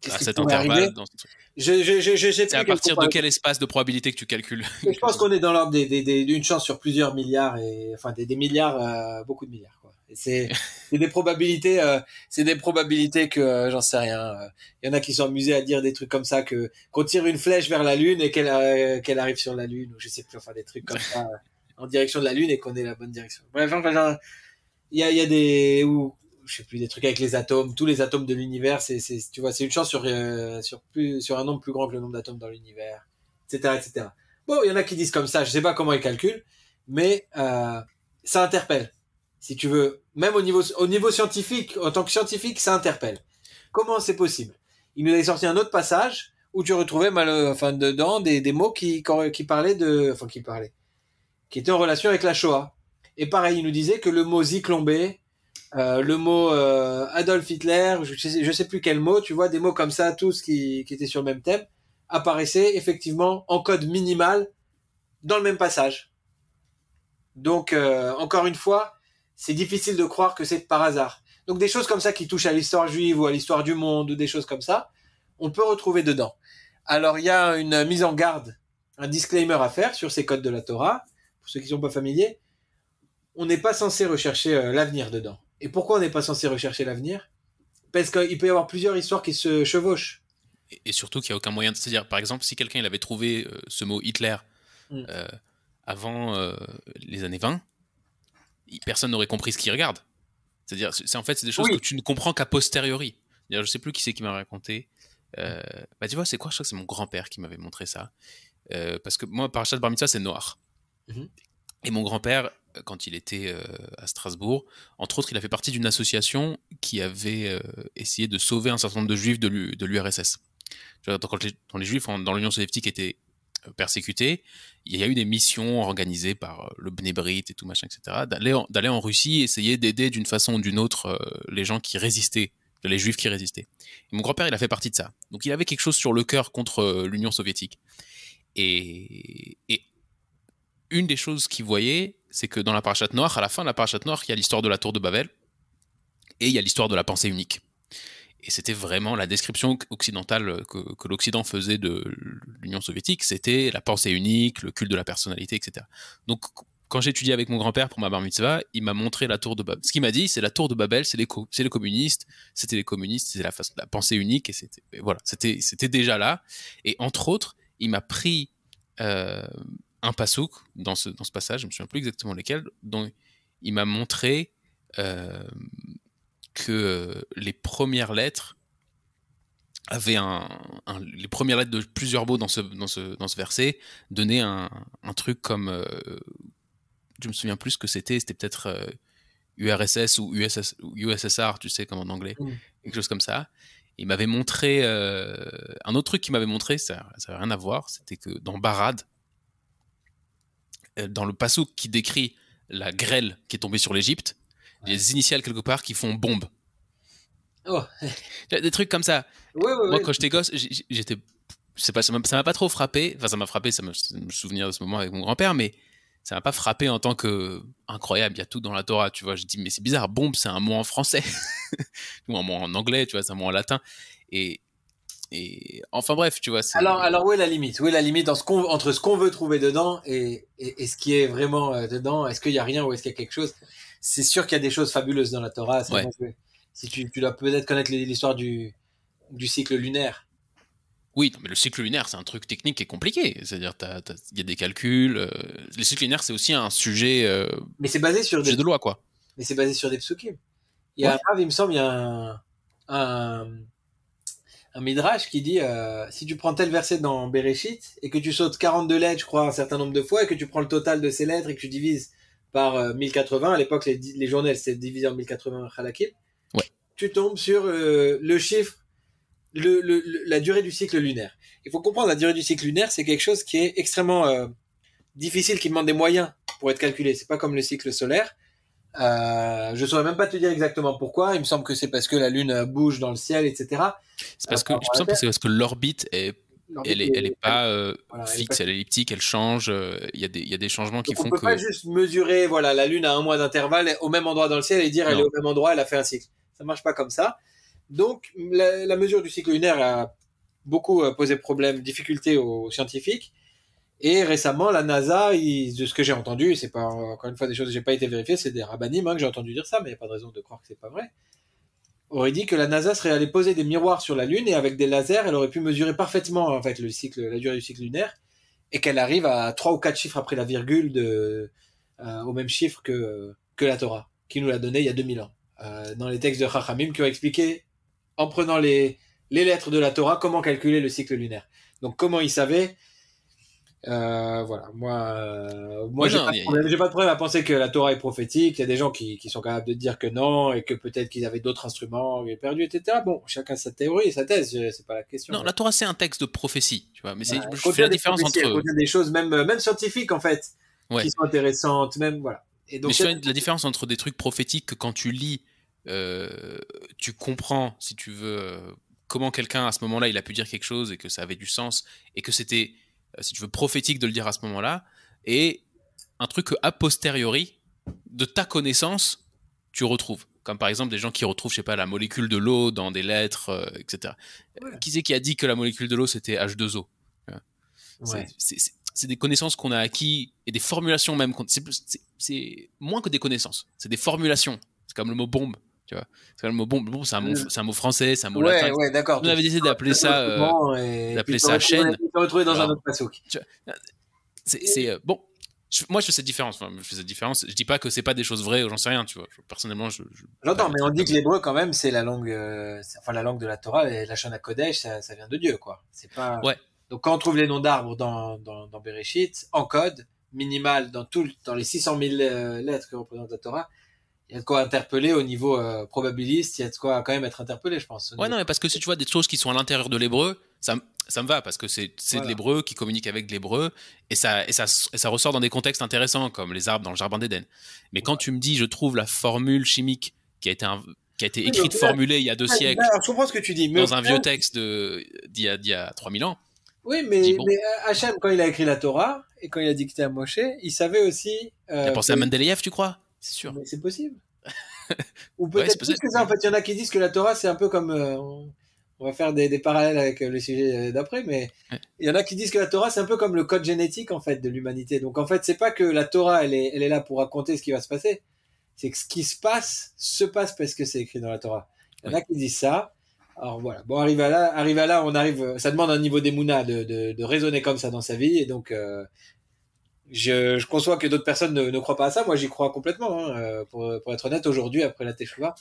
Qu'est-ce à qui cet pourrait intervalle arriver? dans ce truc. Je sais C'est à plus quelle partir de comparaison. quel espace de probabilité que tu calcules Mais je quelque pense chose. qu'on est dans l'ordre d'une chance sur plusieurs milliards et enfin des milliards, beaucoup de milliards quoi. Et c'est des probabilités, que j'en sais rien. Il y en a qui sont amusés à dire des trucs comme ça que qu'on tire une flèche vers la lune et qu'elle arrive sur la lune ou je sais plus, enfin des trucs comme ça en direction de la lune et qu'on ait la bonne direction. Bref, enfin, genre, il y a des ou je sais plus des trucs avec les atomes, tous les atomes de l'univers, tu vois, c'est une chance sur un nombre plus grand que le nombre d'atomes dans l'univers, etc., etc. Bon, il y en a qui disent comme ça, je sais pas comment ils calculent, mais ça interpelle. Si tu veux, même au niveau scientifique, en tant que scientifique, ça interpelle. Comment c'est possible? Il nous avait sorti un autre passage où tu retrouvais enfin dedans des mots qui parlaient qui étaient en relation avec la Shoah. Et pareil, il nous disait que le mot Zyklon B, le mot Adolf Hitler, je sais plus quel mot, tu vois, des mots comme ça, tous qui étaient sur le même thème, apparaissaient effectivement en code minimal dans le même passage. Donc, encore une fois, c'est difficile de croire que c'est par hasard. Donc, des choses comme ça qui touchent à l'histoire juive ou à l'histoire du monde ou des choses comme ça, on peut retrouver dedans. Alors, il y a une mise en garde, un disclaimer à faire sur ces codes de la Torah. Pour ceux qui ne sont pas familiers, on n'est pas censé rechercher l'avenir dedans. Et pourquoi on n'est pas censé rechercher l'avenir? Parce qu'il peut y avoir plusieurs histoires qui se chevauchent. Et surtout qu'il n'y a aucun moyen de se dire, par exemple, si quelqu'un il avait trouvé ce mot Hitler Mm. avant les années 20, personne n'aurait compris ce qu'il regarde. C'est-à-dire, en fait, c'est des choses que Oui. tu ne comprends qu'à posteriori. Je sais plus qui c'est qui m'a raconté. Tu vois, c'est quoi? Je crois que c'est mon grand-père qui m'avait montré ça. Parce que moi, Parashat Bar Mitzvah, c'est noir. Mm-hmm. Et mon grand-père, quand il était à Strasbourg, entre autres, il a fait partie d'une association qui avait essayé de sauver un certain nombre de juifs de l'URSS. Quand les juifs dans l'Union soviétique étaient persécutés, il y a eu des missions organisées par le Bnei Brit et tout machin, etc., d'aller en Russie essayer d'aider d'une façon ou d'une autre les gens qui résistaient, les juifs qui résistaient. Et mon grand-père, il a fait partie de ça. Donc il avait quelque chose sur le cœur contre l'Union soviétique. Et une des choses qu'il voyait, c'est que dans la Parashat Noach, à la fin de la Parashat Noach, il y a l'histoire de la tour de Babel et il y a l'histoire de la pensée unique. Et c'était vraiment la description occidentale que l'Occident faisait de l'Union soviétique, c'était la pensée unique, le culte de la personnalité, etc. Donc, quand j'ai étudié avec mon grand-père pour ma bar mitzvah, il m'a montré la tour de Babel. Ce qu'il m'a dit, c'est la tour de Babel, c'est les communistes, c'était les communistes, c'était la pensée unique, et voilà, c'était déjà là. Et entre autres, il m'a pris un pasouk dans ce passage, je ne me souviens plus exactement lequel, dont il m'a montré que les premières lettres avaient les premières lettres de plusieurs mots dans ce verset donnaient un truc comme je me souviens plus ce que c'était peut-être URSS ou USSR, tu sais, comme en anglais, quelque chose comme ça. Il m'avait montré un autre truc qu'il m'avait montré, ça n'avait rien à voir, c'était que dans Barad, dans le passouk qui décrit la grêle qui est tombée sur l'Égypte, il y a des initiales quelque part qui font bombe. Oh. Des trucs comme ça. Ouais, moi, quand j'étais gosse, j'étais. Ça m'a pas trop frappé. Enfin, ça m'a frappé, ça me souvenir de ce moment avec mon grand-père, mais ça m'a pas frappé en tant que incroyable, il y a tout dans la Torah, tu vois. Je dis, mais c'est bizarre, bombe, c'est un mot en français. Ou un mot en anglais, tu vois, c'est un mot en latin. Et enfin bref, tu vois. Alors où est la limite? Où est la limite entre ce qu'on veut trouver dedans et ce qui est vraiment dedans? Est-ce qu'il y a rien ou est-ce qu'il y a quelque chose? C'est sûr qu'il y a des choses fabuleuses dans la Torah. Ouais. Si tu dois peut-être connaître l'histoire du cycle lunaire. Oui, mais le cycle lunaire, c'est un truc technique et compliqué. C'est-à-dire, il y a des calculs. Le cycle lunaire, c'est aussi un sujet, mais c'est basé sur de loi, quoi. Mais c'est basé sur des psukim. Il y a il me semble, il y a un midrash qui dit si tu prends tel verset dans Bereshit et que tu sautes 42 lettres, je crois, un certain nombre de fois, et que tu prends le total de ces lettres et que tu divises par 1080, à l'époque, les journées, c'était divisé en 1080 halakim, tu tombes sur le chiffre, la durée du cycle lunaire. Il faut comprendre, la durée du cycle lunaire, c'est quelque chose qui est extrêmement difficile, qui demande des moyens pour être calculé. C'est pas comme le cycle solaire. Je saurais même pas te dire exactement pourquoi. Il me semble que c'est parce que la Lune bouge dans le ciel, etc. C'est parce que l'orbite est l'orbite Elle est pas voilà, elle est pas fixe, elle est elliptique, elle change. Il y a des changements qui Donc on font peut pas que. juste mesurer, voilà, la Lune à un mois d'intervalle au même endroit dans le ciel et dire elle est Non. au même endroit, elle a fait un cycle. Ça marche pas comme ça. Donc la mesure du cycle lunaire a beaucoup posé problème, difficulté aux scientifiques. Et récemment, la NASA, de ce que j'ai entendu, c'est pas encore une fois des choses que j'ai pas été vérifiées, c'est des rabbinim que j'ai entendu dire ça, mais il n'y a pas de raison de croire que c'est pas vrai. Aurait dit que la NASA serait allée poser des miroirs sur la Lune et avec des lasers, elle aurait pu mesurer parfaitement en fait la durée du cycle lunaire et qu'elle arrive à 3 ou 4 chiffres après la virgule au même chiffre que la Torah, qui nous l'a donné il y a 2000 ans. Dans les textes de Chachamim qui ont expliqué, en prenant les lettres de la Torah, comment calculer le cycle lunaire. Donc comment ils savaient voilà, moi Non, j'ai pas de problème à penser que la Torah est prophétique. Il y a des gens qui sont capables de dire que non et que peut-être qu'ils avaient d'autres instruments perdus, etc. Bon, chacun sa théorie, sa thèse, c'est pas la question. non, la Torah c'est un texte de prophétie, tu vois. Mais Voilà, je fais la différence entre. elle contient des choses même scientifiques en fait Ouais. qui sont intéressantes, même voilà. Et donc mais je fais la différence entre des trucs prophétiques que quand tu lis, tu comprends, si tu veux, comment quelqu'un à ce moment-là il a pu dire quelque chose et que ça avait du sens et que c'était, si tu veux, prophétique de le dire à ce moment-là, et un truc que a posteriori de ta connaissance tu retrouves, comme par exemple des gens qui retrouvent, je sais pas, la molécule de l'eau dans des lettres, etc. Ouais. Qui c'est qui a dit que la molécule de l'eau c'était H2O? Ouais. C'est des connaissances qu'on a acquis et des formulations même. C'est moins que des connaissances, c'est des formulations. C'est comme le mot bombe, tu vois. C'est comme le mot bombe. Le bombe, c'est un mot français, c'est un mot latin. Ouais, d'accord. On avait décidé d'appeler ça, chaîne. Tu te retrouver dans un autre pasouk. C'est bon. Moi, je fais cette différence. Enfin, je fais cette différence. Je dis pas que c'est pas des choses vraies, j'en sais rien, tu vois. Personnellement, J'entends, mais on dit que l'hébreu, quand même, c'est la langue, enfin la langue de la Torah, et la Shana Kodesh, ça vient de Dieu, quoi. C'est pas. Ouais. Donc quand on trouve les noms d'arbres dans Bereshit, en code minimal dans les 600 000 lettres que représente la Torah, il y a de quoi interpeller au niveau probabiliste. Il y a de quoi quand même être interpellé, je pense. Ouais, non, mais parce que si tu vois des choses qui sont à l'intérieur de l'hébreu, ça me va parce que c'est voilà. De l'hébreu qui communique avec l'hébreu et ça ressort dans des contextes intéressants comme les arbres dans le jardin d'Éden. Mais quand tu me dis je trouve la formule chimique qui a été écrite, formulée il y a 2 siècles, je comprends ce que tu dis, mais dans un vieux texte d'il y a 3000 ans. Oui, mais Hachem, quand il a écrit la Torah et quand il a dicté à Moshe, il savait aussi. Il a pensé à Mendeleïev, tu crois? C'est sûr. Mais c'est possible. Ou peut-être plus que ça. En fait, il y en a qui disent que la Torah, c'est un peu comme. On va faire des parallèles avec le sujet d'après, mais il y en a qui disent que la Torah, c'est un peu comme le code génétique en fait de l'humanité. Donc en fait, c'est pas que la Torah, elle est là pour raconter ce qui va se passer. C'est que ce qui se passe parce que c'est écrit dans la Torah. Il y en a qui disent ça. Alors voilà. Bon, arrive à là, on arrive. Ça demande un niveau d'émouna de raisonner comme ça dans sa vie, et donc je conçois que d'autres personnes ne croient pas à ça. Moi, j'y crois complètement. Hein, pour être honnête, aujourd'hui, après la Teshuva,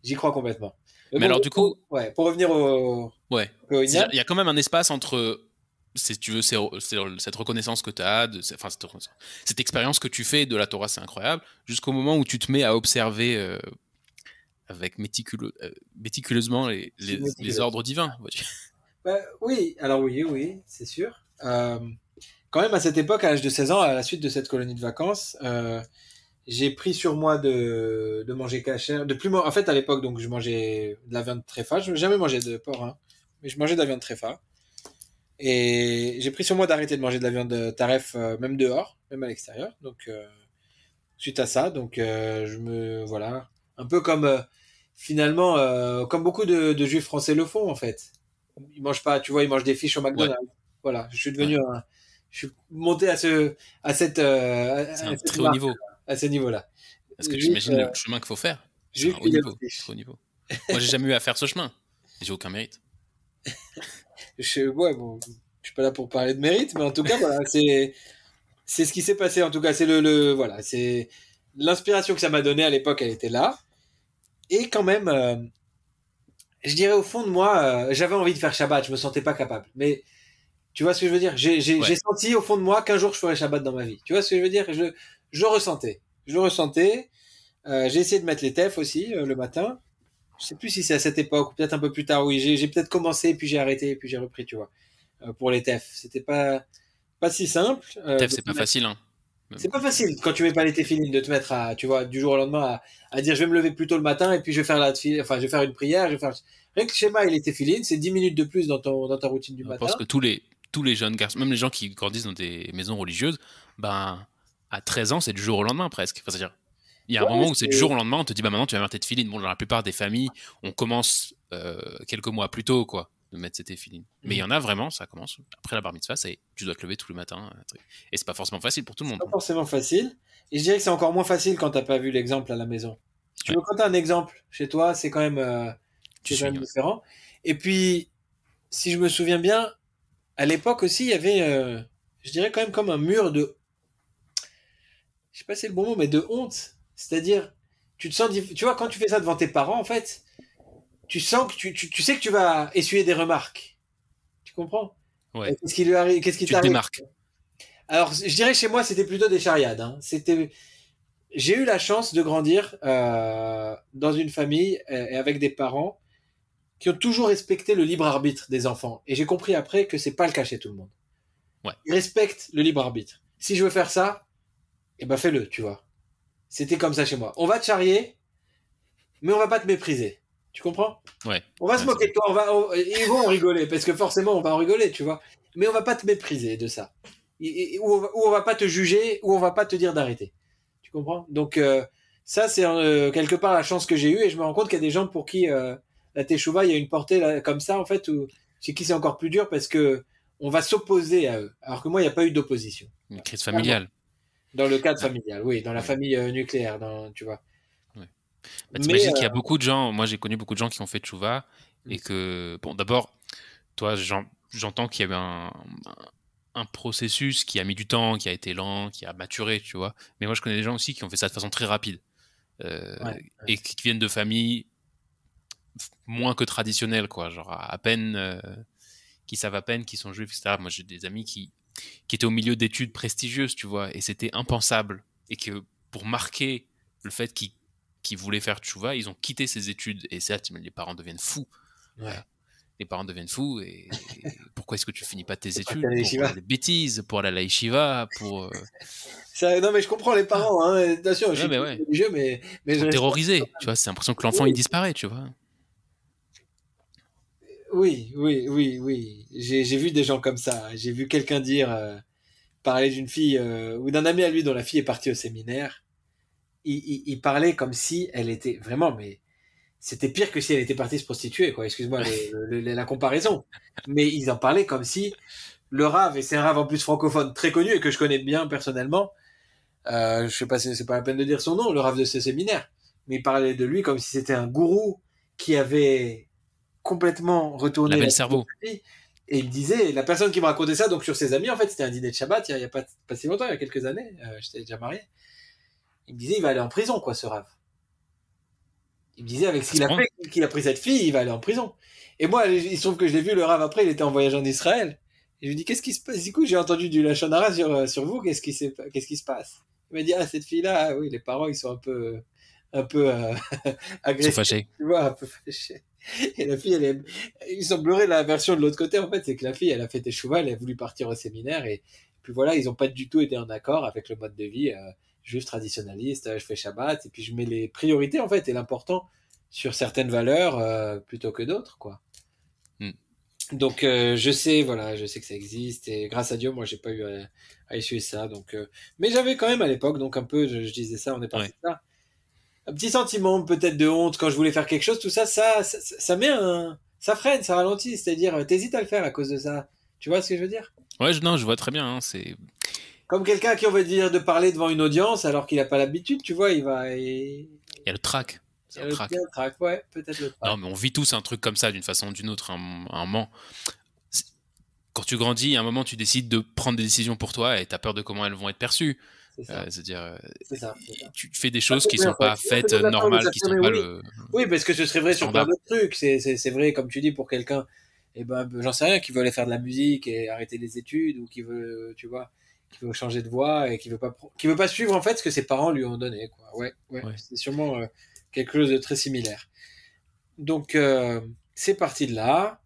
j'y crois complètement. Mais bon, alors du coup, pour revenir au il y a quand même un espace entre, si tu veux, cette reconnaissance que tu as, cette expérience que tu fais de la Torah, c'est incroyable, jusqu'au moment où tu te mets à observer avec méticuleusement les ordres divins. Oui, alors oui, c'est sûr. Quand même, à cette époque, à l'âge de 16 ans, à la suite de cette colonie de vacances, j'ai pris sur moi de manger cachère, en fait, à l'époque, donc, je mangeais de la viande tréfa. Je n'ai jamais mangé de porc, hein, mais je mangeais de la viande tréfa. Et j'ai pris sur moi d'arrêter de manger de la viande taref, même dehors, même à l'extérieur. Donc, suite à ça, donc, voilà, un peu comme, finalement, comme beaucoup de juifs français le font, en fait. Ils mangent pas, tu vois, ils mangent des fiches au McDonald's. Ouais. Voilà, je suis devenu je suis monté à ce très haut niveau. À ce niveau-là. Est-ce que tu imagines le chemin qu'il faut faire? C'est un haut niveau. Très haut niveau. Moi, j'ai jamais eu à faire ce chemin. J'ai aucun mérite. Je suis pas là pour parler de mérite, mais en tout cas, voilà, c'est ce qui s'est passé. En tout cas, c'est voilà, c'est l'inspiration que ça m'a donné à l'époque. Elle était là, et quand même, je dirais au fond de moi, j'avais envie de faire Shabbat. Je me sentais pas capable, mais tu vois ce que je veux dire? J'ai senti au fond de moi qu'un jour je ferais Shabbat dans ma vie. Tu vois ce que je veux dire? Je ressentais. J'ai essayé de mettre les tefs aussi le matin. Je sais plus si c'est à cette époque ou peut-être un peu plus tard. Oui, j'ai peut-être commencé puis j'ai arrêté puis j'ai repris. Tu vois, pour les tefs, c'était pas si simple. Tef, c'est pas facile, hein. C'est pas facile quand tu mets pas les téfilines de te mettre tu vois, du jour au lendemain à dire je vais me lever plus tôt le matin et puis je vais faire une prière, Rien que le schéma, il était filine, c'est 10 minutes de plus dans ta routine du Je pense matin. que tous les jeunes garçons, même les gens qui grandissent dans des maisons religieuses, ben, à 13 ans, c'est du jour au lendemain presque. Enfin, c'est-à-dire, il y a un Ouais, moment où c'est du jour au lendemain, on te dit, bah maintenant tu vas mettre tes tefilines. Bon, dans la plupart des familles, on commence quelques mois plus tôt, quoi, de mettre ses tefilines. Mais il y en a vraiment, ça commence après la bar mitzvah, tu dois te lever tous les matins. Et c'est pas forcément facile pour tout le c'est monde. pas forcément facile. Et je dirais que c'est encore moins facile quand t'as pas vu l'exemple à la maison. Si tu Ouais, veux, quand t'as un exemple chez toi, tu c'est quand suis. même Ouais. différent. Et puis, si je me souviens bien, à l'époque aussi, il y avait, je dirais quand même comme un mur de, je sais pas si c'est le bon mot, mais de honte. C'est-à-dire, tu te sens, tu vois, quand tu fais ça devant tes parents, en fait, tu sens que tu sais que tu vas essuyer des remarques. Tu comprends? Ouais. Qu'est-ce qui lui arrive, qu'est-ce qui Tu te t'arrive? démarques. Alors, je dirais chez moi, c'était plutôt des charriades, hein. J'ai eu la chance de grandir dans une famille et avec des parents qui ont toujours respecté le libre arbitre des enfants. Et j'ai compris après que c'est pas le cas chez tout le monde. Ouais. Ils respectent le libre arbitre. Si je veux faire ça, eh ben fais-le, tu vois. C'était comme ça chez moi. On va te charrier, mais on va pas te mépriser. Tu comprends? Ouais. On va se Ouais, moquer de toi, ils vont en rigoler, parce que forcément on va en rigoler, tu vois. Mais on va pas te mépriser de ça. Ou on va pas te juger, ou on va pas te dire d'arrêter. Tu comprends? Donc ça c'est quelque part la chance que j'ai eue, et je me rends compte qu'il y a des gens pour qui la teshuva, il y a une portée là, comme ça en fait, où chez qui c'est encore plus dur parce que on va s'opposer à eux. Alors que moi il n'y a pas eu d'opposition. une crise Clairement. familiale. Dans le cadre Ouais. familial, oui, dans la Ouais. famille nucléaire, tu vois. Ouais. Bah, Mais t'imagines qu'il y a beaucoup de gens, moi j'ai connu beaucoup de gens qui ont fait tchouva et que, bon, d'abord, toi, j'entends qu'il y a eu un processus qui a mis du temps, qui a été lent, qui a maturé, tu vois. Mais moi, je connais des gens aussi qui ont fait ça de façon très rapide ouais, et qui viennent de familles moins que traditionnelles, quoi. Genre à peine, qui savent à peine, qui sont juifs, etc. Moi, j'ai des amis qui étaient au milieu d'études prestigieuses, tu vois, et c'était impensable. Et que pour marquer le fait qu'ils voulaient faire tchouva, ils ont quitté ces études. Et certes, les parents deviennent fous. ouais. Les parents deviennent fous et pourquoi est-ce que tu finis pas tes C'est pas études telle pour yeshiva. des bêtises, pour aller à la yeshiva, pour Non, mais je comprends les ah, parents, hein. Attention, je ouais suis mais pas ouais, religieux, mais ils je sont respecte. terrorisés, tu vois, c'est l'impression que l'enfant il Oui, disparaît, tu vois. oui. J'ai vu des gens comme ça. J'ai vu quelqu'un dire, parler d'une fille, ou d'un ami à lui dont la fille est partie au séminaire. Il parlait comme si elle était vraiment, mais c'était pire que si elle était partie se prostituer, quoi. Excuse-moi la comparaison. Mais ils en parlaient comme si le rave, et c'est un rave en plus francophone très connu et que je connais bien personnellement, je sais pas, c'est pas la peine de dire son nom, le rave de ce séminaire, mais il parlait de lui comme si c'était un gourou qui avait complètement retourné Laver la le cerveau. philosophie. Et il disait, la personne qui me racontait ça, donc sur ses amis, en fait, c'était un dîner de Shabbat, il y a pas si longtemps, il y a quelques années, j'étais déjà marié. Il me disait, il va aller en prison, quoi, ce rave. Il me disait, avec ce À ce qu'il a point. fait, qu'il a pris cette fille, il va aller en prison. Et moi, il se trouve que je l'ai vu, le rave, après, il était en voyage en Israël. Et je lui dis, qu'est-ce qui se passe? Du coup, j'ai entendu du Lachon Hara sur vous, qu'est-ce qui se passe? Il m'a dit, ah, cette fille-là, ah oui, les parents, ils sont un peu Ils sont agressifs, fâchés. tu vois, un peu fâchés. Et la fille, il semblerait la version de l'autre côté, en fait, c'est que la fille, elle a fait échouva, elle a voulu partir au séminaire, et puis voilà, ils n'ont pas du tout été en accord avec le mode de vie juif traditionnaliste, je fais Shabbat, et puis je mets les priorités, en fait, et l'important sur certaines valeurs plutôt que d'autres, quoi. Hmm. Donc voilà, je sais que ça existe, et grâce à Dieu, moi, j'ai pas eu à essuyer ça, donc mais j'avais quand même à l'époque, donc un peu, je disais ça, on est parti Ouais. de ça, un petit sentiment peut-être de honte quand je voulais faire quelque chose, tout ça, ça met ça freine, ça ralentit, c'est-à-dire t'hésites à le faire à cause de ça. Tu vois ce que je veux dire? Ouais, non, je vois très bien. Hein, c'est Comme quelqu'un qui on va dire de parler devant une audience alors qu'il n'a pas l'habitude, tu vois, il il y a le trac. C'est y a un le trac. trac, ouais, peut-être le Non, trac. mais on vit tous un truc comme ça d'une façon ou d'une autre. Un moment, quand tu grandis, à un moment, tu décides de prendre des décisions pour toi et tu as peur de comment elles vont être perçues. C'est ça, C'est-à-dire, c'est ça. tu fais des Ça choses peut qui bien sont pas s'affirmer, ça faites peut s'affirmer, normales, qui sont pas oui. Oui, parce que ce serait le vrai sur plein standard. d'autres trucs. C'est vrai, comme tu dis, pour quelqu'un, eh ben, j'en sais rien, qui veut aller faire de la musique et arrêter les études, ou qui veut, tu vois, qui veut changer de voie et qui veut pas suivre, en fait, ce que ses parents lui ont donné, quoi. Ouais, Ouais. c'est sûrement quelque chose de très similaire. Donc, c'est parti de là.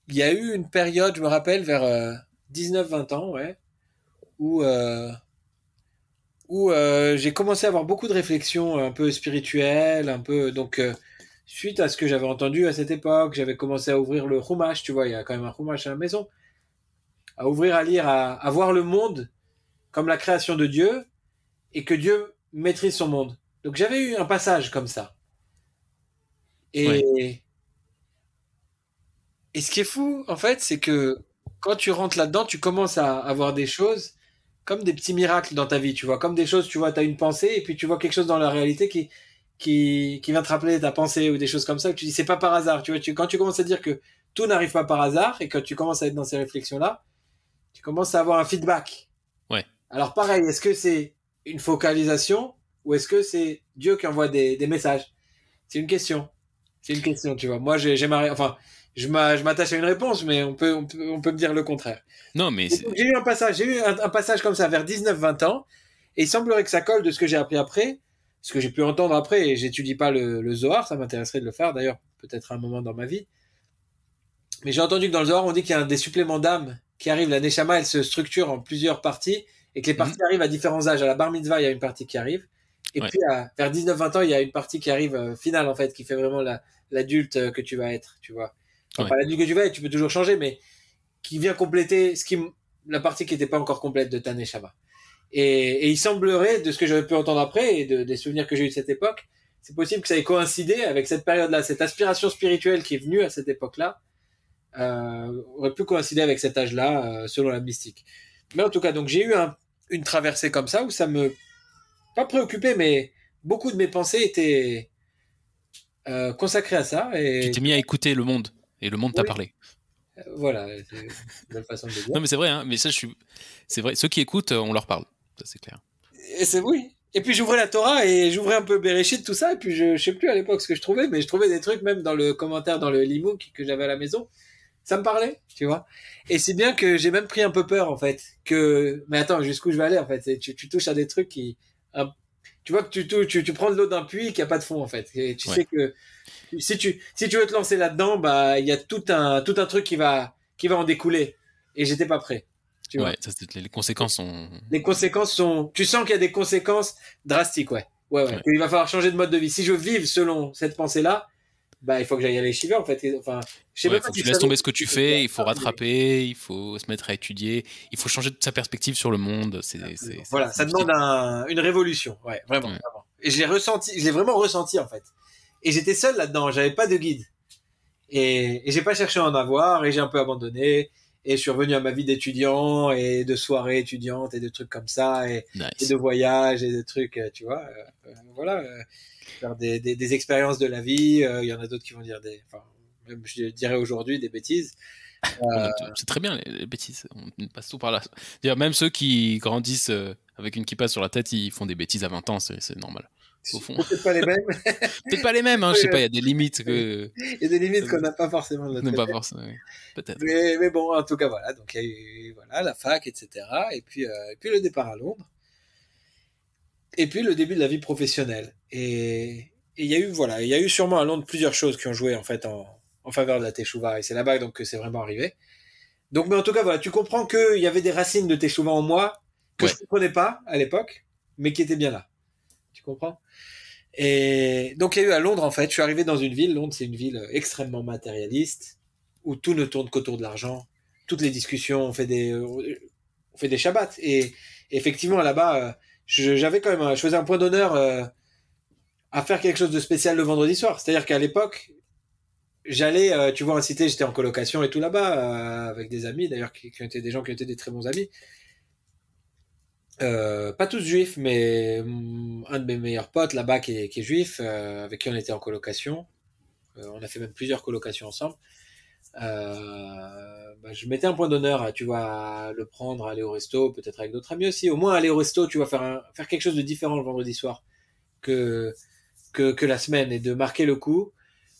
Il y a eu une période, je me rappelle, vers 19-20 ans, ouais, où, euh, où j'ai commencé à avoir beaucoup de réflexions un peu spirituelles, un peu, donc, suite à ce que j'avais entendu à cette époque, j'avais commencé à ouvrir le Chumash, tu vois, il y a quand même un Chumash à la maison, à ouvrir, à lire, à voir le monde comme la création de Dieu et que Dieu maîtrise son monde. Donc j'avais eu un passage comme ça. Ouais. Et, et ce qui est fou, en fait, c'est que quand tu rentres là-dedans, tu commences à avoir des choses comme des petits miracles dans ta vie, tu vois, comme des choses, tu vois, tu as une pensée et puis tu vois quelque chose dans la réalité qui vient te rappeler ta pensée ou des choses comme ça, que tu dis c'est pas par hasard, tu vois, quand tu commences à dire que tout n'arrive pas par hasard et que tu commences à être dans ces réflexions-là, tu commences à avoir un feedback. Ouais. Alors pareil, est-ce que c'est une focalisation ou est-ce que c'est Dieu qui envoie des messages? C'est une question. C'est une question, tu vois. Moi, enfin, je m'attache à une réponse, mais on peut me dire le contraire. Non, mais Et donc, j'ai eu un passage comme ça vers 19-20 ans, et il semblerait que ça colle de ce que j'ai appris après, ce que j'ai pu entendre après, et j'étudie pas le Zohar, ça m'intéresserait de le faire d'ailleurs, peut-être à un moment dans ma vie. Mais j'ai entendu que dans le Zohar, on dit qu'il y a des suppléments d'âme qui arrivent. La Neshama, elle se structure en plusieurs parties, et que les parties arrivent à différents âges. À la Bar Mitzvah, il y a une partie qui arrive. Et ouais. puis, vers 19-20 ans, il y a une partie qui arrive finale, en fait, qui fait vraiment l'adulte que tu vas être, tu vois. Enfin, Ouais. pas l'adulte que tu vas être, tu peux toujours changer, mais qui vient compléter la partie qui n'était pas encore complète de ta Neshama. Et il semblerait, de ce que j'avais pu entendre après, et des souvenirs que j'ai eu de cette époque, c'est possible que ça ait coïncidé avec cette période-là, cette aspiration spirituelle qui est venue à cette époque-là, aurait pu coïncider avec cet âge-là, selon la mystique. Mais en tout cas, donc j'ai eu une traversée comme ça où ça me pas préoccupé, mais beaucoup de mes pensées étaient consacrées à ça. Tu Et t'es mis à écouter le monde et le monde t'a oui, parlé. voilà, c'est une belle façon de le dire. Non, mais c'est vrai, hein, mais ça, c'est vrai. Ceux qui écoutent, on leur parle. Ça, c'est clair. Et c'est oui. Et puis j'ouvrais la Torah et j'ouvrais un peu Bereshit, tout ça, et puis je sais plus à l'époque ce que je trouvais, mais je trouvais des trucs même dans le commentaire, dans le Limouk que j'avais à la maison. Ça me parlait, tu vois. Et c'est bien que j'ai même pris un peu peur, en fait. Mais attends, jusqu'où je vais aller, en fait. Tu touches à des trucs tu vois que tu prends de l'eau d'un puits qui a pas de fond, en fait. Et tu Ouais. sais que si tu veux te lancer là-dedans, bah, il y a tout un truc qui va en découler. Et j'étais pas prêt. Tu vois. Ouais, ça, les conséquences sont. Les conséquences tu sens qu'il y a des conséquences drastiques, ouais. Ouais, ouais. Ouais. Il va falloir changer de mode de vie. Si je veux vivre selon cette pensée-là, bah, il faut que j'aille à l'échivier, en fait. Enfin, je sais Ouais, même il pas faut que si tu je laisses savais tomber ce que tu que c'était fais, il faut ça, mais rattraper, il faut se mettre à étudier, il faut changer de sa perspective sur le monde. absolument. Voilà, C'est ça demande difficile. une révolution. Ouais, vraiment, Ouais. vraiment. Et je l'ai vraiment ressenti, en fait. Et j'étais seul là-dedans, j'avais pas de guide. Et j'ai pas cherché à en avoir, et j'ai un peu abandonné. Et je suis revenu à ma vie d'étudiant, et de soirées étudiantes, et de trucs comme ça, et Nice. de voyages, et de trucs, tu vois. Voilà, faire des expériences de la vie. Il y en a d'autres qui vont dire enfin, même je dirais aujourd'hui des bêtises. C'est très bien les bêtises. On passe tout par là. Dire même ceux qui grandissent avec une kippa sur la tête, ils font des bêtises à 20 ans, c'est normal. Au fond, Peut-être pas les mêmes. peut-être pas les mêmes. Hein, je sais pas. Il y a des limites que. Il y a des limites qu'on n'a pas forcément de notre Non, pas côté. forcément. Ouais. Peut-être. Mais bon, en tout cas, voilà. Donc, il y a eu voilà, la fac, etc. Et puis le départ à Londres. Et puis le début de la vie professionnelle. Et il y a eu, voilà, il y a eu sûrement à Londres plusieurs choses qui ont joué, en fait, en faveur de la Teshuvah. Et c'est là-bas, donc, que c'est vraiment arrivé. Donc, mais en tout cas, voilà, tu comprends qu'il y avait des racines de Teshuvah en moi que je Ouais. ne comprenais pas à l'époque, mais qui étaient bien là. Tu comprends? Et donc, il y a eu à Londres, en fait, je suis arrivé dans une ville. Londres, c'est une ville extrêmement matérialiste, où tout ne tourne qu'autour de l'argent. Toutes les discussions, on fait des shabbats. Et effectivement, là-bas, j'avais quand même, je faisais un point d'honneur à faire quelque chose de spécial le vendredi soir. C'est-à-dire qu'à l'époque, j'allais, tu vois, en cité, j'étais en colocation et tout là-bas, avec des amis, d'ailleurs, qui ont été des gens qui ont été des très bons amis. Pas tous juifs, mais un de mes meilleurs potes là-bas qui est juif, avec qui on était en colocation. On a fait même plusieurs colocations ensemble. Bah, je mettais un point d'honneur à, tu vois, à le prendre, à aller au resto, peut-être avec d'autres amis aussi. Au moins aller au resto, tu vois, faire quelque chose de différent le vendredi soir que, que la semaine et de marquer le coup.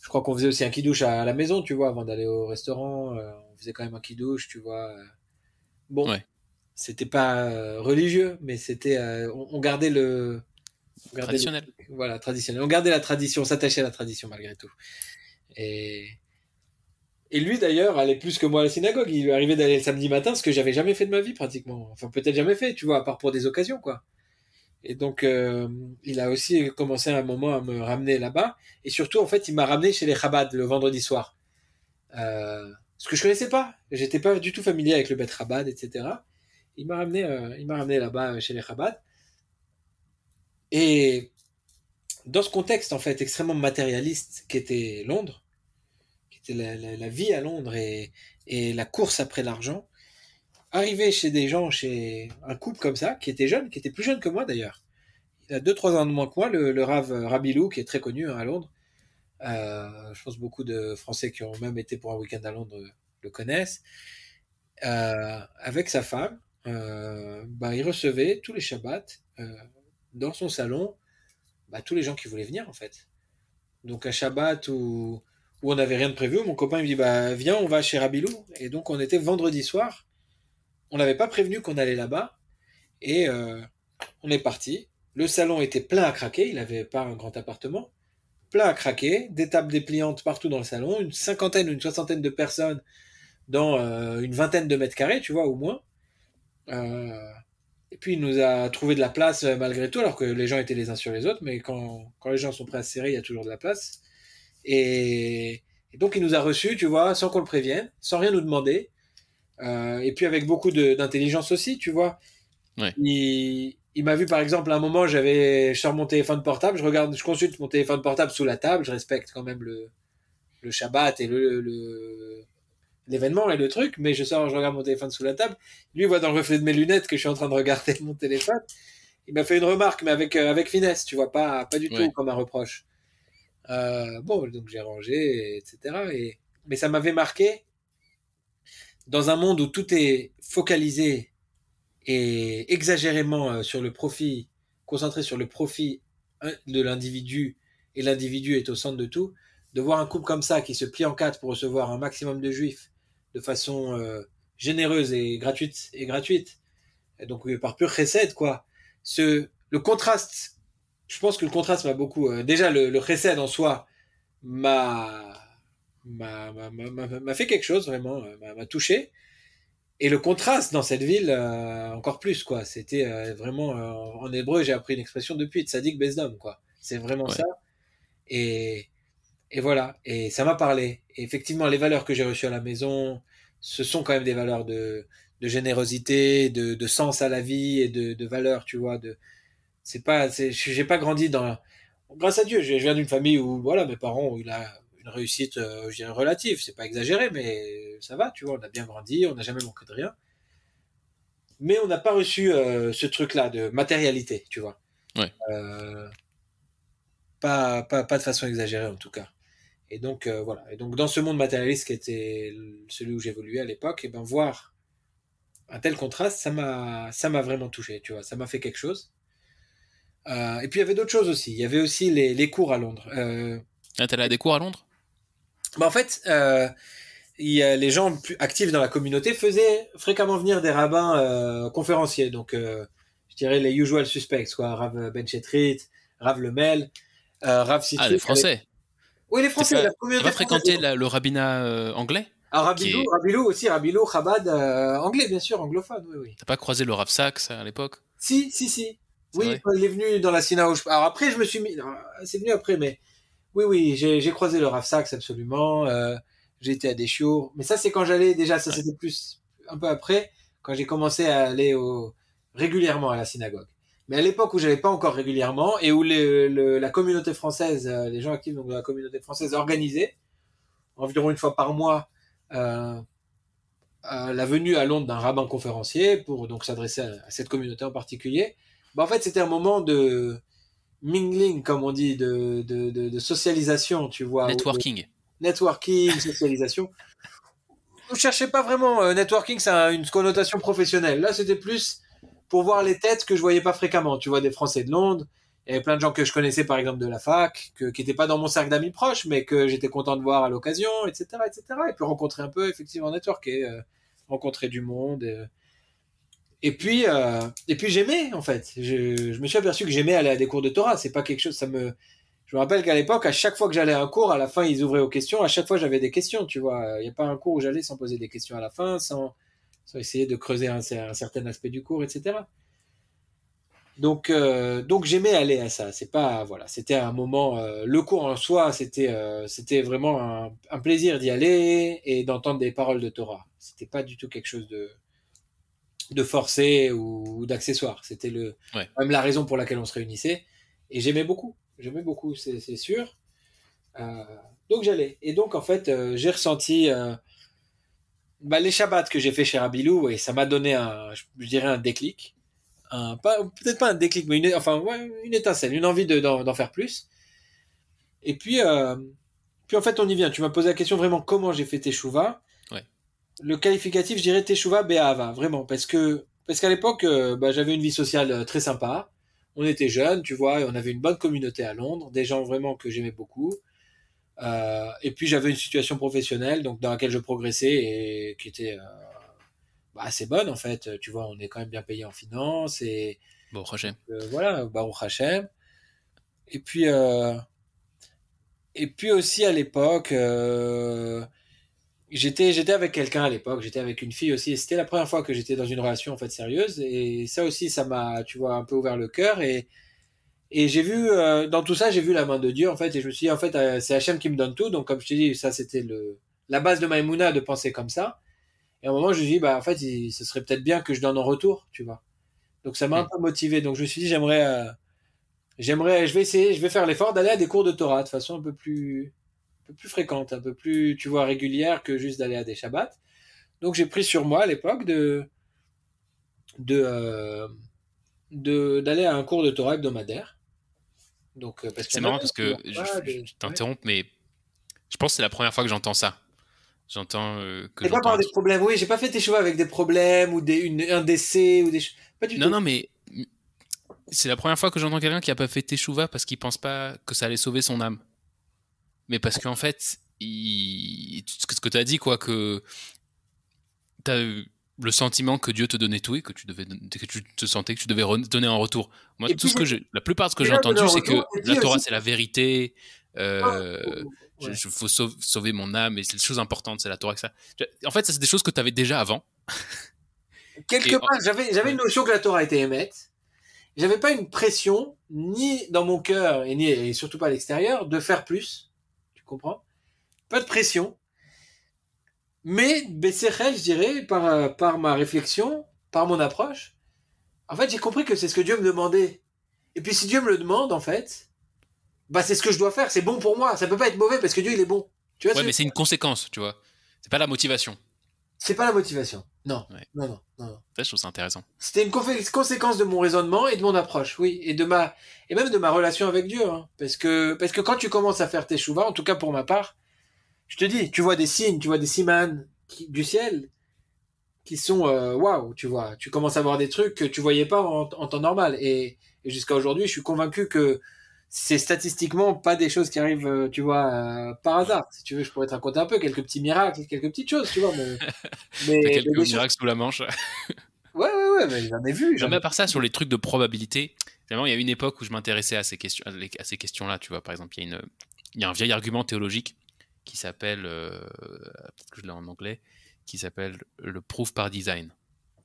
Je crois qu'on faisait aussi un kidouche à la maison, tu vois, avant d'aller au restaurant. On faisait quand même un kidouche, tu vois. Bon, Ouais. c'était pas religieux, mais c'était, on gardait Traditionnel. voilà, traditionnel. On gardait la tradition, on s'attachait à la tradition malgré tout. Et, et lui d'ailleurs allait plus que moi à la synagogue. Il lui arrivait d'aller le samedi matin, ce que j'avais jamais fait de ma vie pratiquement. Enfin peut-être jamais fait, tu vois, à part pour des occasions quoi. Et donc, il a aussi commencé à un moment à me ramener là-bas. Et surtout, en fait, il m'a ramené chez les Chabad le vendredi soir. Ce que je connaissais pas. J'étais pas du tout familier avec le Bet Chabad, etc. Il m'a ramené là-bas chez les Chabad. Et dans ce contexte, en fait, extrêmement matérialiste qu'était Londres, qui était la vie à Londres et la course après l'argent, arriver chez des gens, chez un couple comme ça, qui était jeune, qui était plus jeune que moi d'ailleurs. Il a 2-3 ans de moins que moi, le Rav Rabilou, qui est très connu, hein, à Londres. Je pense beaucoup de Français qui ont même été pour un week-end à Londres le connaissent. Avec sa femme, bah, il recevait tous les Shabbats dans son salon bah, tous les gens qui voulaient venir en fait. Donc un Shabbat où on n'avait rien de prévu, mon copain me dit bah viens on va chez Rabilou. Et donc on était vendredi soir, on n'avait pas prévenu qu'on allait là-bas et on est parti. Le salon était plein à craquer, il n'avait pas un grand appartement, plein à craquer, des tables dépliantes partout dans le salon, une cinquantaine ou une soixantaine de personnes dans une vingtaine de mètres carrés, tu vois, au moins. Euh, et puis il nous a trouvé de la place malgré tout, alors que les gens étaient les uns sur les autres, mais quand les gens sont prêts à se serrer, il y a toujours de la place. Et donc il nous a reçus, tu vois, sans qu'on le prévienne, sans rien nous demander. Et puis avec beaucoup d'intelligence aussi, tu vois. Ouais. Il m'a vu par exemple à un moment, je sors mon téléphone portable, je consulte mon téléphone portable sous la table, je respecte quand même le Shabbat et l'événement et le truc, mais je regarde mon téléphone sous la table. Lui, il voit dans le reflet de mes lunettes que je suis en train de regarder mon téléphone. Il m'a fait une remarque, mais avec finesse, tu vois, pas du tout Ouais. comme un reproche. Bon, donc j'ai rangé, etc. Mais ça m'avait marqué dans un monde où tout est focalisé et exagérément sur le profit, concentré sur le profit de l'individu, et l'individu est au centre de tout, de voir un couple comme ça qui se plie en quatre pour recevoir un maximum de juifs de façon généreuse et gratuite, et donc par pur chesed, quoi. Le contraste, je pense que le contraste m'a beaucoup. Déjà, le chesed en soi m'a m'a fait quelque chose vraiment, m'a touché. Et le contraste dans cette ville, encore plus, quoi. C'était vraiment, en hébreu, j'ai appris une expression depuis, tzadik bezdom, quoi. C'est vraiment ça. Ouais. Et, et voilà. Et ça m'a parlé. Et effectivement, les valeurs que j'ai reçues à la maison, ce sont quand même des valeurs de générosité, de sens à la vie et de valeurs, tu vois. J'ai pas grandi dans. Grâce à Dieu, je viens d'une famille où, voilà, mes parents ont eu une réussite, je dirais relative. C'est pas exagéré, mais ça va, tu vois. On a bien grandi, on n'a jamais manqué de rien. Mais on n'a pas reçu ce truc-là de matérialité, tu vois. Ouais. Euh, pas de façon exagérée en tout cas. Et donc voilà. Et donc dans ce monde matérialiste qui était celui où j'évoluais à l'époque, et ben voir un tel contraste, ça m'a vraiment touché, tu vois. Ça m'a fait quelque chose. Et puis il y avait d'autres choses aussi. Il y avait aussi les cours à Londres. Ah, t'es allé à des cours à Londres? Bah, en fait, les gens plus actifs dans la communauté faisaient fréquemment venir des rabbins conférenciers. Donc je dirais les usual suspects, quoi. Rav Ben Chetrit, Rav Lemel, Rav Ah, des Sitchik. Français. Oui, les T'as Français, pas, la t'as communauté pas française. fréquenté le rabbinat anglais? Ah, Qui Rabilou, est... Rabilou aussi, Rabilou, Chabad, anglais, bien sûr, anglophone, oui, oui. T'as pas croisé le Rav Sachs à l'époque? Si, si, si. C'est Oui, vrai? quand il est venu dans la synagogue. Alors après, je me suis mis. Non, c'est venu après, mais oui, oui, j'ai croisé le Rav Sachs absolument. J'ai été à des chiours. Mais ça, c'est quand j'allais déjà, ça Ouais. c'était plus un peu après, quand j'ai commencé à aller régulièrement à la synagogue. Mais à l'époque où j'allais pas encore régulièrement et où la communauté française, les gens actifs donc, de la communauté française organisaient environ une fois par mois euh, la venue à Londres d'un rabbin conférencier pour donc s'adresser à cette communauté en particulier. Bah, en fait, c'était un moment de mingling, comme on dit, de socialisation, tu vois, ou de Networking. networking, socialisation. Je ne cherchais pas vraiment networking, ça a une connotation professionnelle. Là, c'était plus pour voir les têtes que je voyais pas fréquemment. Tu vois, des Français de Londres. Il y avait plein de gens que je connaissais, par exemple, de la fac, qui n'étaient pas dans mon cercle d'amis proches, mais que j'étais content de voir à l'occasion, etc., etc. Et puis rencontrer un peu, effectivement, networker, rencontrer du monde. Et puis j'aimais, en fait. Je me suis aperçu que j'aimais aller à des cours de Torah. C'est pas quelque chose, je me rappelle qu'à l'époque, à chaque fois que j'allais à un cours, à la fin, ils ouvraient aux questions. À chaque fois, j'avais des questions, tu vois. Il n'y a pas un cours où j'allais sans poser des questions à la fin, sans essayer de creuser un certain aspect du cours, etc. Donc j'aimais aller à ça. C'est pas voilà, c'était un moment. Le cours en soi, c'était vraiment un plaisir d'y aller et d'entendre des paroles de Torah. C'était pas du tout quelque chose de forcé ou d'accessoire. C'était Ouais. même la raison pour laquelle on se réunissait. Et j'aimais beaucoup. J'aimais beaucoup, c'est sûr. Euh, donc j'allais. Et donc en fait, j'ai ressenti les Shabbats que j'ai fait chez Rabilou et ça m'a donné je dirais un déclic. Peut-être pas un déclic, mais une étincelle, une envie d'en faire plus. Et puis en fait, on y vient. Tu m'as posé la question vraiment comment j'ai fait Teshuvah. Ouais. Le qualificatif, je dirais Teshuvah Be'ahava, vraiment, parce qu'à l'époque, j'avais une vie sociale très sympa. On était jeunes, tu vois, et on avait une bonne communauté à Londres, des gens vraiment que j'aimais beaucoup. Et puis j'avais une situation professionnelle, donc dans laquelle je progressais et qui était assez bonne en fait. Tu vois, on est quand même bien payé en finance et Bon, Roger. voilà, Baruch Hashem. Et puis, euh, et puis aussi à l'époque, j'étais avec quelqu'un à l'époque, j'étais avec une fille aussi, et c'était la première fois que j'étais dans une relation en fait sérieuse, et ça aussi, ça m'a, tu vois, un peu ouvert le cœur, et j'ai vu, dans tout ça, j'ai vu la main de Dieu en fait, et je me suis dit, en fait, c'est Hachem qui me donne tout, donc comme je t'ai dit, ça c'était la base de ma émouna de penser comme ça, et à un moment, je me suis dit, en fait, ce serait peut-être bien que je donne en retour, tu vois. Donc ça m'a un Hmm. peu motivé, donc je me suis dit, je vais essayer, je vais faire l'effort d'aller à des cours de Torah de façon un peu plus fréquente, un peu plus, tu vois, régulière que juste d'aller à des Shabbats. Donc j'ai pris sur moi à l'époque de, euh, d'aller à un cours de Torah hebdomadaire. Donc parce qu'il C'est y en marrant avait, parce tu que vois, je, pas je des, ouais. t'interromps, mais je pense que c'est la première fois que j'entends ça. Que Et pas j'entends par un des truc. problèmes. Oui, j'ai pas fait tes cheveux avec des problèmes ou un décès ou pas du Non, tout. non, mais c'est la première fois que j'entends quelqu'un qui a pas fait teshuva parce qu'il pense pas que ça allait sauver son âme. Mais parce qu'en fait, ce que tu as dit, quoi, que tu as eu le sentiment que Dieu te donnait tout et que tu te sentais que tu devais donner en retour. Moi, Et puis la plupart de ce que j'ai j'ai déjà donné entendu, un c'est retour. que Et la puis Torah, aussi, c'est la vérité. oh, Euh, ouais. faut sauver mon âme et c'est les choses importantes, c'est la Torah que ça. En fait, ça, c'est des choses que tu avais déjà avant. Quelque Et part, j'avais une ouais. notion que la Torah était émette. J'avais pas une pression, ni dans mon cœur, et surtout pas à l'extérieur, de faire plus. Tu comprends? Pas de pression. Mais, Bessérel, je dirais, par ma réflexion, par mon approche, en fait, j'ai compris que c'est ce que Dieu me demandait. Et puis, si Dieu me le demande, en fait, c'est ce que je dois faire. C'est bon pour moi. Ça peut pas être mauvais parce que Dieu, il est bon. Tu vois ce Ouais, que je mais veux c'est dire? une conséquence, tu vois. C'est pas la motivation. C'est pas la motivation. Non. Ouais. Non, non, non, non. Ça, je trouve ça intéressant. C'était une conséquence de mon raisonnement et de mon approche, oui, et même de ma relation avec Dieu, hein. Parce que quand tu commences à faire tes chouvas, en tout cas pour ma part, je te dis, tu vois des signes, tu vois des simans du ciel qui sont waouh, tu vois. Tu commences à voir des trucs que tu voyais pas en temps normal. Et jusqu'à aujourd'hui, je suis convaincu que c'est statistiquement pas des choses qui arrivent, tu vois, par Ouais. hasard. Si tu veux, je pourrais te raconter un peu quelques petits miracles, quelques petites choses, tu vois, T'as mais quelques des choses. miracles sous la manche. Ouais, ouais, ouais, mais j'en ai vu, Non, j'en mais ai à part ça, sur vu. les trucs de probabilité, finalement, il y a une époque où je m'intéressais à ces questions, à ces questions-là. Tu vois, par exemple, il y a un vieil argument théologique qui s'appelle, peut-être que je l'ai en anglais, qui s'appelle le proof par design.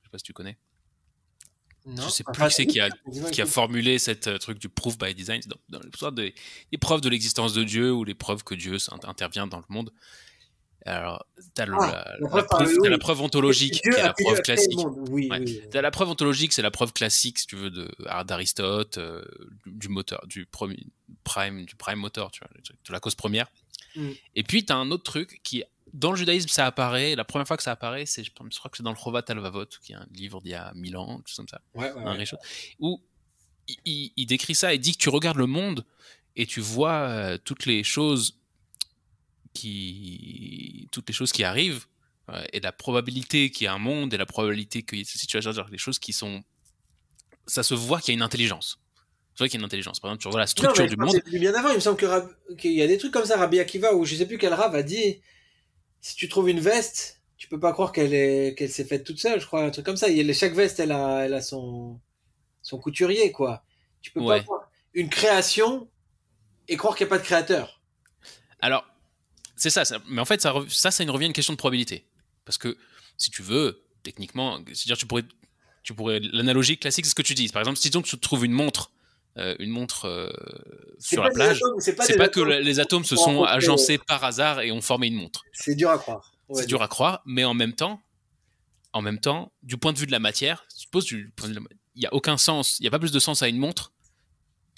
Je sais pas si tu connais. Je Non, sais plus enfin, qui c'est si, dis-moi, qui a écoute. formulé cette truc du proof by design dans l'histoire des preuves de l'existence de Dieu ou les preuves que Dieu intervient dans le monde. Alors, t'as Ah, la preuve par le t'as la oui. preuve Que ontologique qui Dieu est la que Dieu preuve a créé le classique. monde. Oui, Ouais. oui. T'as la preuve ontologique, c'est la preuve classique, si tu veux, d'Aristote, du moteur, du prime motor, tu vois, de la cause première. Mm. Et puis, t'as un autre truc qui, dans le judaïsme, ça apparaît. La première fois que ça apparaît, je crois que c'est dans le Chovat Alvavot, qui est un livre d'il y a 1000 ans, tout comme ça, Ouais, ouais, un ouais. Rishon, où il décrit ça et dit que tu regardes le monde et tu vois toutes les choses qui arrivent et la probabilité qu'il y ait un monde et la probabilité qu'il y ait ceci, tu vas dire les choses qui sont, ça se voit qu'il y a une intelligence. C'est vrai qu'il y a une intelligence. Par exemple, tu vois la Non, mais structure je du pense que monde. c'est bien avant. Il me semble qu'il y a des trucs comme ça, Rabbi Akiva, où je sais plus quel Rav a dit si tu trouves une veste, tu peux pas croire qu'elle s'est faite toute seule, je crois, un truc comme ça. Chaque veste, elle a son couturier, quoi. Tu peux pas Ouais. voir une création et croire qu'il n'y a pas de créateur. Alors, c'est mais en fait, ça revient à une question de probabilité. Parce que, si tu veux, techniquement, c'est-à-dire, tu pourrais. l'analogie classique, c'est ce que tu dis. Par exemple, si donc tu trouves une montre sur la plage, c'est pas que les atomes se sont agencés par hasard et ont formé une montre. C'est dur à croire. C'est dur à croire, mais en même temps, du point de vue de la matière, il n'y a aucun sens, il n'y a pas plus de sens à une montre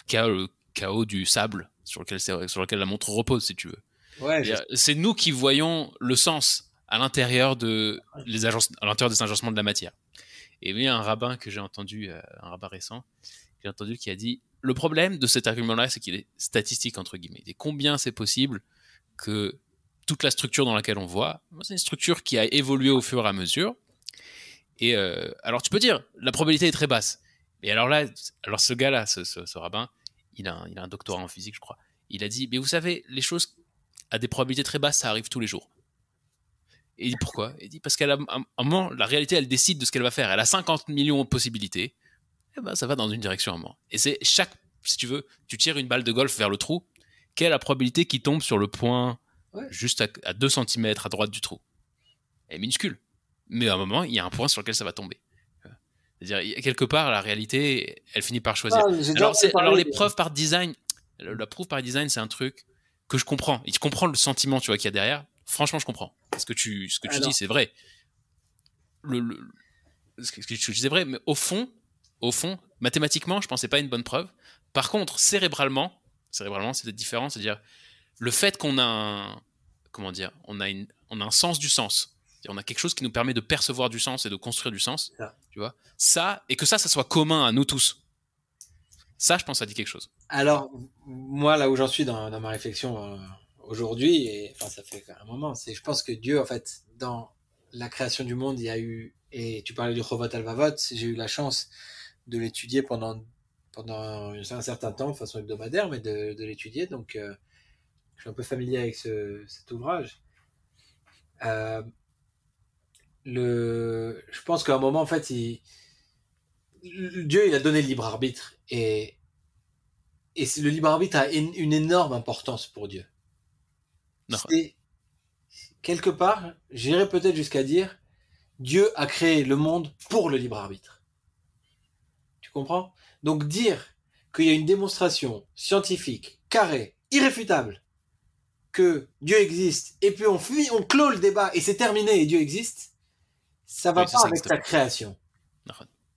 qu'à le chaos du sable sur lequel la montre repose, si tu veux. Ouais, c'est nous qui voyons le sens à l'intérieur des agencements de la matière. Et il y a un rabbin que j'ai entendu, un rabbin récent, j'ai entendu qui a dit le problème de cet argument-là, c'est qu'il est statistique, entre guillemets. Et combien c'est possible que toute la structure dans laquelle on voit, c'est une structure qui a évolué au fur et à mesure. Et alors tu peux dire, la probabilité est très basse. Et alors ce gars-là, ce rabbin, il a un doctorat en physique, je crois. Il a dit, mais vous savez, les choses à des probabilités très basses, ça arrive tous les jours. Et il dit pourquoi ? Il dit parce qu'à un moment, la réalité, elle décide de ce qu'elle va faire. Elle a 50 millions de possibilités. Et ben, ça va dans une direction à un moment. Et c'est si tu veux, tu tires une balle de golf vers le trou, quelle est la probabilité qu'il tombe sur le point juste à 2 cm à droite du trou ? Elle est minuscule. Mais à un moment, il y a un point sur lequel ça va tomber. C'est-à-dire, quelque part, la réalité, elle finit par choisir. Alors, les preuves par design, la preuve par design, c'est un truc que je comprends. Et je comprends le sentiment, tu vois, qu'il y a derrière. Franchement, je comprends. Ce que tu dis, c'est vrai. Ce que tu dis, c'est vrai, mais au fond, mathématiquement, je pensais pas à une bonne preuve. Par contre, cérébralement, c'est différent. C'est-à-dire, le fait qu'on a on a un sens du sens. On a quelque chose qui nous permet de percevoir du sens et de construire du sens, tu vois. Ça, et que ça soit commun à nous tous. Ça, je pense, ça dit quelque chose. Alors, moi, là où j'en suis dans ma réflexion aujourd'hui, et enfin, ça fait un moment, je pense que Dieu, en fait, dans la création du monde, il y a eu, et tu parlais du Chovot Halvavot, j'ai eu la chance de l'étudier pendant un certain temps, de façon hebdomadaire, mais de l'étudier, donc je suis un peu familier avec cet ouvrage. Je pense qu'à un moment, en fait, Dieu, il a donné le libre arbitre, et le libre arbitre a une énorme importance pour Dieu. Quelque part, j'irais peut-être jusqu'à dire, Dieu a créé le monde pour le libre arbitre. Tu comprends ? Donc dire qu'il y a une démonstration scientifique, carrée, irréfutable, que Dieu existe, et puis on clôt le débat, et c'est terminé, et Dieu existe, ça va pas avec sa création.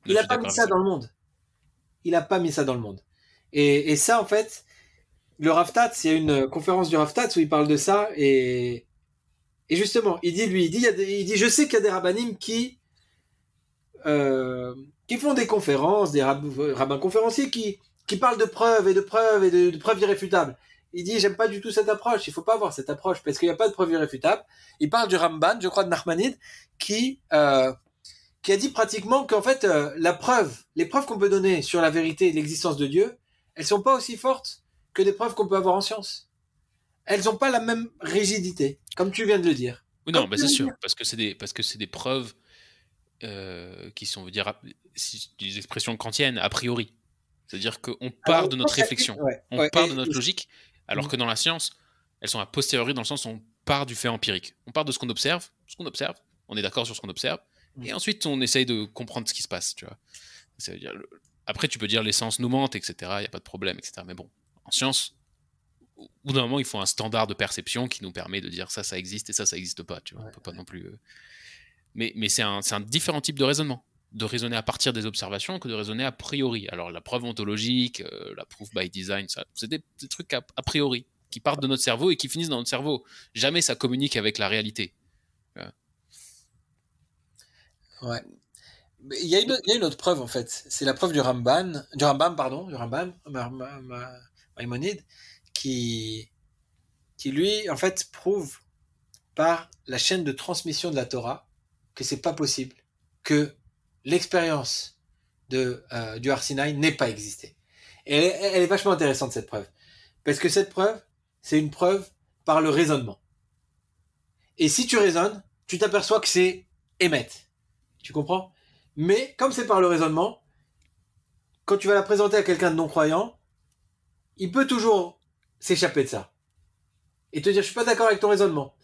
Il n'a pas mis ça dans le monde. Il n'a pas mis ça dans le monde. Et ça, en fait, le Rav Tatz, il y a une conférence du Rav Tatz où il parle de ça, et justement, il dit, je sais qu'il y a des rabbinim qui font des conférences, des rabbins conférenciers qui parlent de preuves et de preuves irréfutables. Il dit, j'aime pas du tout cette approche, il faut pas avoir cette approche, parce qu'il n'y a pas de preuve irréfutable. Il parle du Ramban, je crois de Nachmanide, qui a dit pratiquement qu'en fait, les preuves qu'on peut donner sur la vérité et l'existence de Dieu, elles sont pas aussi fortes que des preuves qu'on peut avoir en science. Elles n'ont pas la même rigidité, comme tu viens de le dire. Oui, non, c'est sûr, parce que c'est des preuves qui sont, des expressions kantiennes a priori. C'est-à-dire qu'on part de notre réflexion, on part de notre logique, alors que dans la science, elles sont a posteriori dans le sens où on part du fait empirique. On part de ce qu'on observe, on est d'accord sur ce qu'on observe, et ensuite on essaye de comprendre ce qui se passe, tu vois. Ça veut dire, après, tu peux dire les sens nous mentent, etc., il n'y a pas de problème, etc. Mais bon, en science, au bout d'un moment, il faut un standard de perception qui nous permet de dire ça existe et ça n'existe pas, tu vois. On peut pas non plus... Mais c'est un différent type de raisonnement. De raisonner à partir des observations que de raisonner a priori. Alors la preuve ontologique, la proof by design, ça, c'est des trucs a priori, qui partent de notre cerveau et qui finissent dans notre cerveau. Jamais ça communique avec la réalité. Ouais. Il y a une autre preuve en fait, c'est la preuve du Rambam, Maïmonide, qui lui en fait prouve par la chaîne de transmission de la Torah que c'est pas possible que l'expérience du Har Sinaï n'ait pas existé. Et elle est vachement intéressante cette preuve, parce que cette preuve, c'est une preuve par le raisonnement. Et si tu raisonnes, tu t'aperçois que c'est émet. Tu comprends ? Mais comme c'est par le raisonnement, quand tu vas la présenter à quelqu'un de non-croyant, il peut toujours s'échapper de ça. Et te dire, je suis pas d'accord avec ton raisonnement.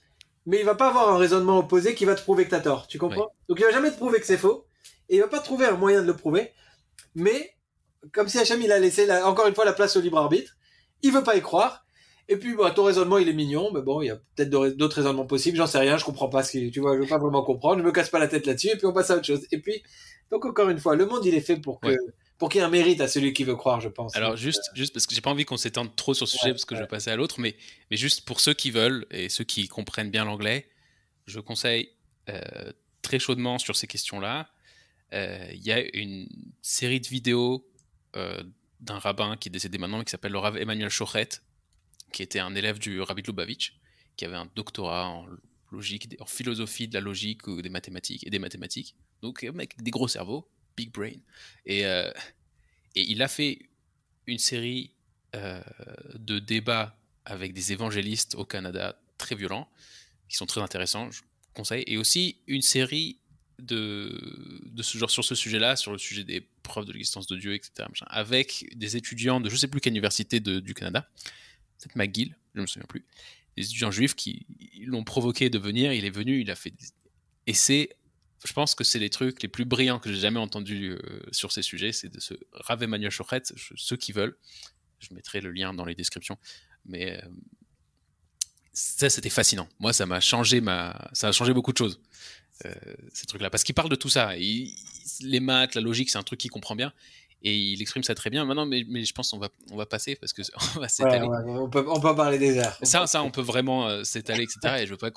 Mais il va pas avoir un raisonnement opposé qui va te prouver que t'as tort. Tu comprends ? Oui. Donc il va jamais te prouver que c'est faux. Et il va pas trouver un moyen de le prouver. Mais, comme si Hachem, il a laissé, encore une fois, la place au libre arbitre, il veut pas y croire. Et puis, ton raisonnement, il est mignon, mais bon, il y a peut-être d'autres raisonnements possibles, j'en sais rien, je comprends pas tu vois, je veux pas vraiment comprendre, je me casse pas la tête là-dessus, et puis on passe à autre chose. Et puis, donc encore une fois, le monde, il est fait pour qu'il y ait un mérite à celui qui veut croire, je pense. Alors, juste parce que j'ai pas envie qu'on s'étende trop sur ce sujet, parce que je vais passer à l'autre, mais juste pour ceux qui veulent, et ceux qui comprennent bien l'anglais, je conseille très chaudement sur ces questions-là. Il y a une série de vidéos d'un rabbin qui est décédé maintenant, qui s'appelle le Rav Emmanuel Shochet, qui était un élève du Rabbi de Lubavitch, qui avait un doctorat en logique, en philosophie de la logique ou des mathématiques. Donc, mec, des gros cerveaux, big brain. Et il a fait une série de débats avec des évangélistes au Canada très violents, qui sont très intéressants, je conseille. Et aussi une série de ce genre sur ce sujet-là, sur le sujet des preuves de l'existence de Dieu, etc. Avec des étudiants de je sais plus quelle université du Canada, peut-être McGill, je me souviens plus, des étudiants juifs qui l'ont provoqué de venir. Il est venu, il a fait et je pense que c'est les trucs les plus brillants que j'ai jamais entendus sur ces sujets. C'est de ce Rav Emmanuel Shochet. Ceux qui veulent, je mettrai le lien dans les descriptions, mais ça c'était fascinant. Moi ça a changé beaucoup de choses, ces trucs là, parce qu'il parle de tout ça. Les maths, la logique, c'est un truc qu'il comprend bien et il exprime ça très bien. Maintenant, mais je pense on va passer parce que on va s'étaler. On peut parler des heures. Ça on peut vraiment s'étaler, etc. Et je veux pas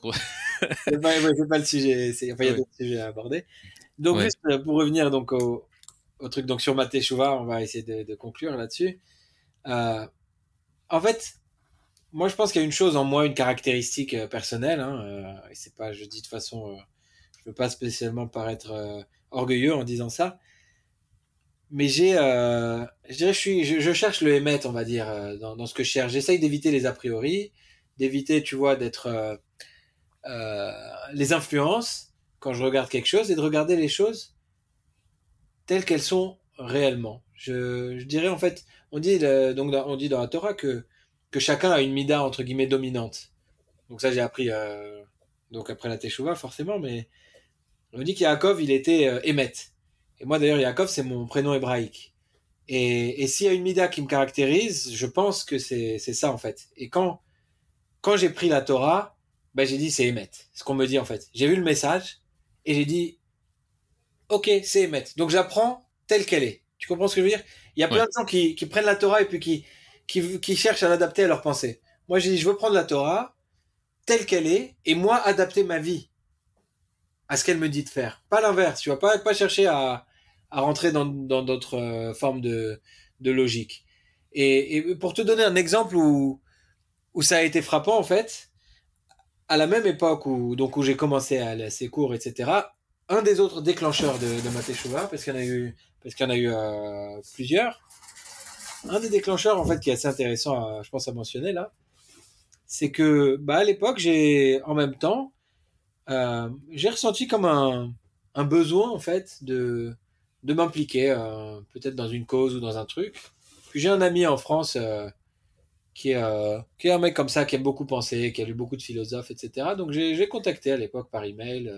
c'est pas le sujet. Il y a d'autres sujets à aborder. Donc juste pour revenir donc au truc donc sur ma teshuva, on va essayer de conclure là-dessus. En fait, moi je pense qu'il y a une chose en moi, une caractéristique personnelle. Et c'est pas, je dis de façon, je veux pas spécialement paraître orgueilleux en disant ça. Mais je dirais, je cherche le émet, on va dire, dans ce que je cherche. J'essaye d'éviter les a priori, d'éviter, tu vois, d'être les influences quand je regarde quelque chose et de regarder les choses telles qu'elles sont réellement. Je dirais en fait, on dit dans la Torah que chacun a une mida entre guillemets dominante. Donc ça j'ai appris donc après la Teshuvah forcément, mais on dit qu'Yaakov il était Émet. Et moi d'ailleurs Yaakov c'est mon prénom hébraïque. Et s'il y a une mida qui me caractérise, je pense que c'est ça en fait. Et quand j'ai pris la Torah, ben j'ai dit c'est Émet. Ce qu'on me dit en fait. J'ai vu le message et j'ai dit ok c'est Émet. Donc j'apprends telle qu'elle est. Tu comprends ce que je veux dire? Il y a plein de gens qui prennent la Torah et puis qui cherchent à l'adapter à leur pensée. Moi j'ai dit je veux prendre la Torah telle qu'elle est et moi adapter ma vie à ce qu'elle me dit de faire. Pas l'inverse. Tu vas pas chercher à rentrer dans d'autres formes de logique. Et pour te donner un exemple où ça a été frappant, en fait, à la même époque où j'ai commencé à aller à ces cours, etc., un des autres déclencheurs de ma teshuva, parce qu'il y en a eu plusieurs, un des déclencheurs, en fait, qui est assez intéressant, je pense, à mentionner, là, c'est que, à l'époque, en même temps, j'ai ressenti comme un besoin, en fait, de m'impliquer, peut-être dans une cause ou dans un truc. Puis j'ai un ami en France qui est un mec comme ça, qui aime beaucoup penser, qui a lu beaucoup de philosophes, etc. Donc j'ai contacté à l'époque par email.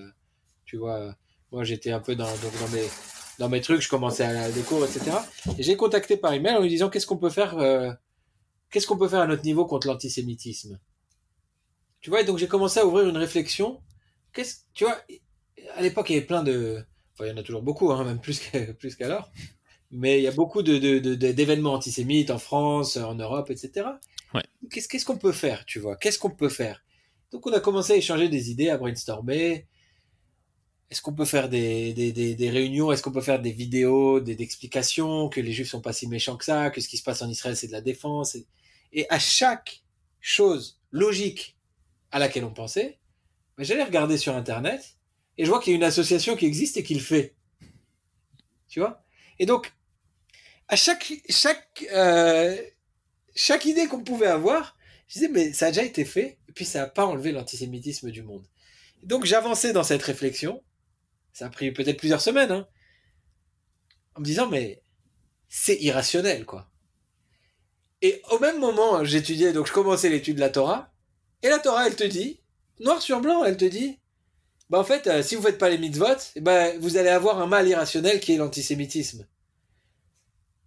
Tu vois, moi j'étais un peu dans mes trucs, je commençais à des cours, etc. Et j'ai contacté par email en lui disant qu'est-ce qu'on peut faire à notre niveau contre l'antisémitisme. Tu vois, et donc j'ai commencé à ouvrir une réflexion. Tu vois, à l'époque il y avait plein de, enfin il y en a toujours beaucoup, même plus qu'alors. Mais il y a beaucoup d'événements antisémites en France, en Europe, etc. Ouais. Qu'est-ce qu'on peut faire, tu vois? Qu'est-ce qu'on peut faire? Donc on a commencé à échanger des idées, à brainstormer. Est-ce qu'on peut faire des réunions? Est-ce qu'on peut faire des vidéos, d'explications, que les Juifs sont pas si méchants que ça, que ce qui se passe en Israël c'est de la défense? Et à chaque chose logique à laquelle on pensait, j'allais regarder sur Internet et je vois qu'il y a une association qui existe et qui le fait. Tu vois? Et donc, à chaque idée qu'on pouvait avoir, je disais, mais ça a déjà été fait, et puis ça n'a pas enlevé l'antisémitisme du monde. Et donc j'avançais dans cette réflexion, ça a pris peut-être plusieurs semaines, en me disant, mais c'est irrationnel, quoi. Et au même moment, donc je commençais l'étude de la Torah, et la Torah, elle te dit, noir sur blanc, elle te dit, Bah en fait, si vous faites pas les mitzvot, eh ben, vous allez avoir un mal irrationnel qui est l'antisémitisme.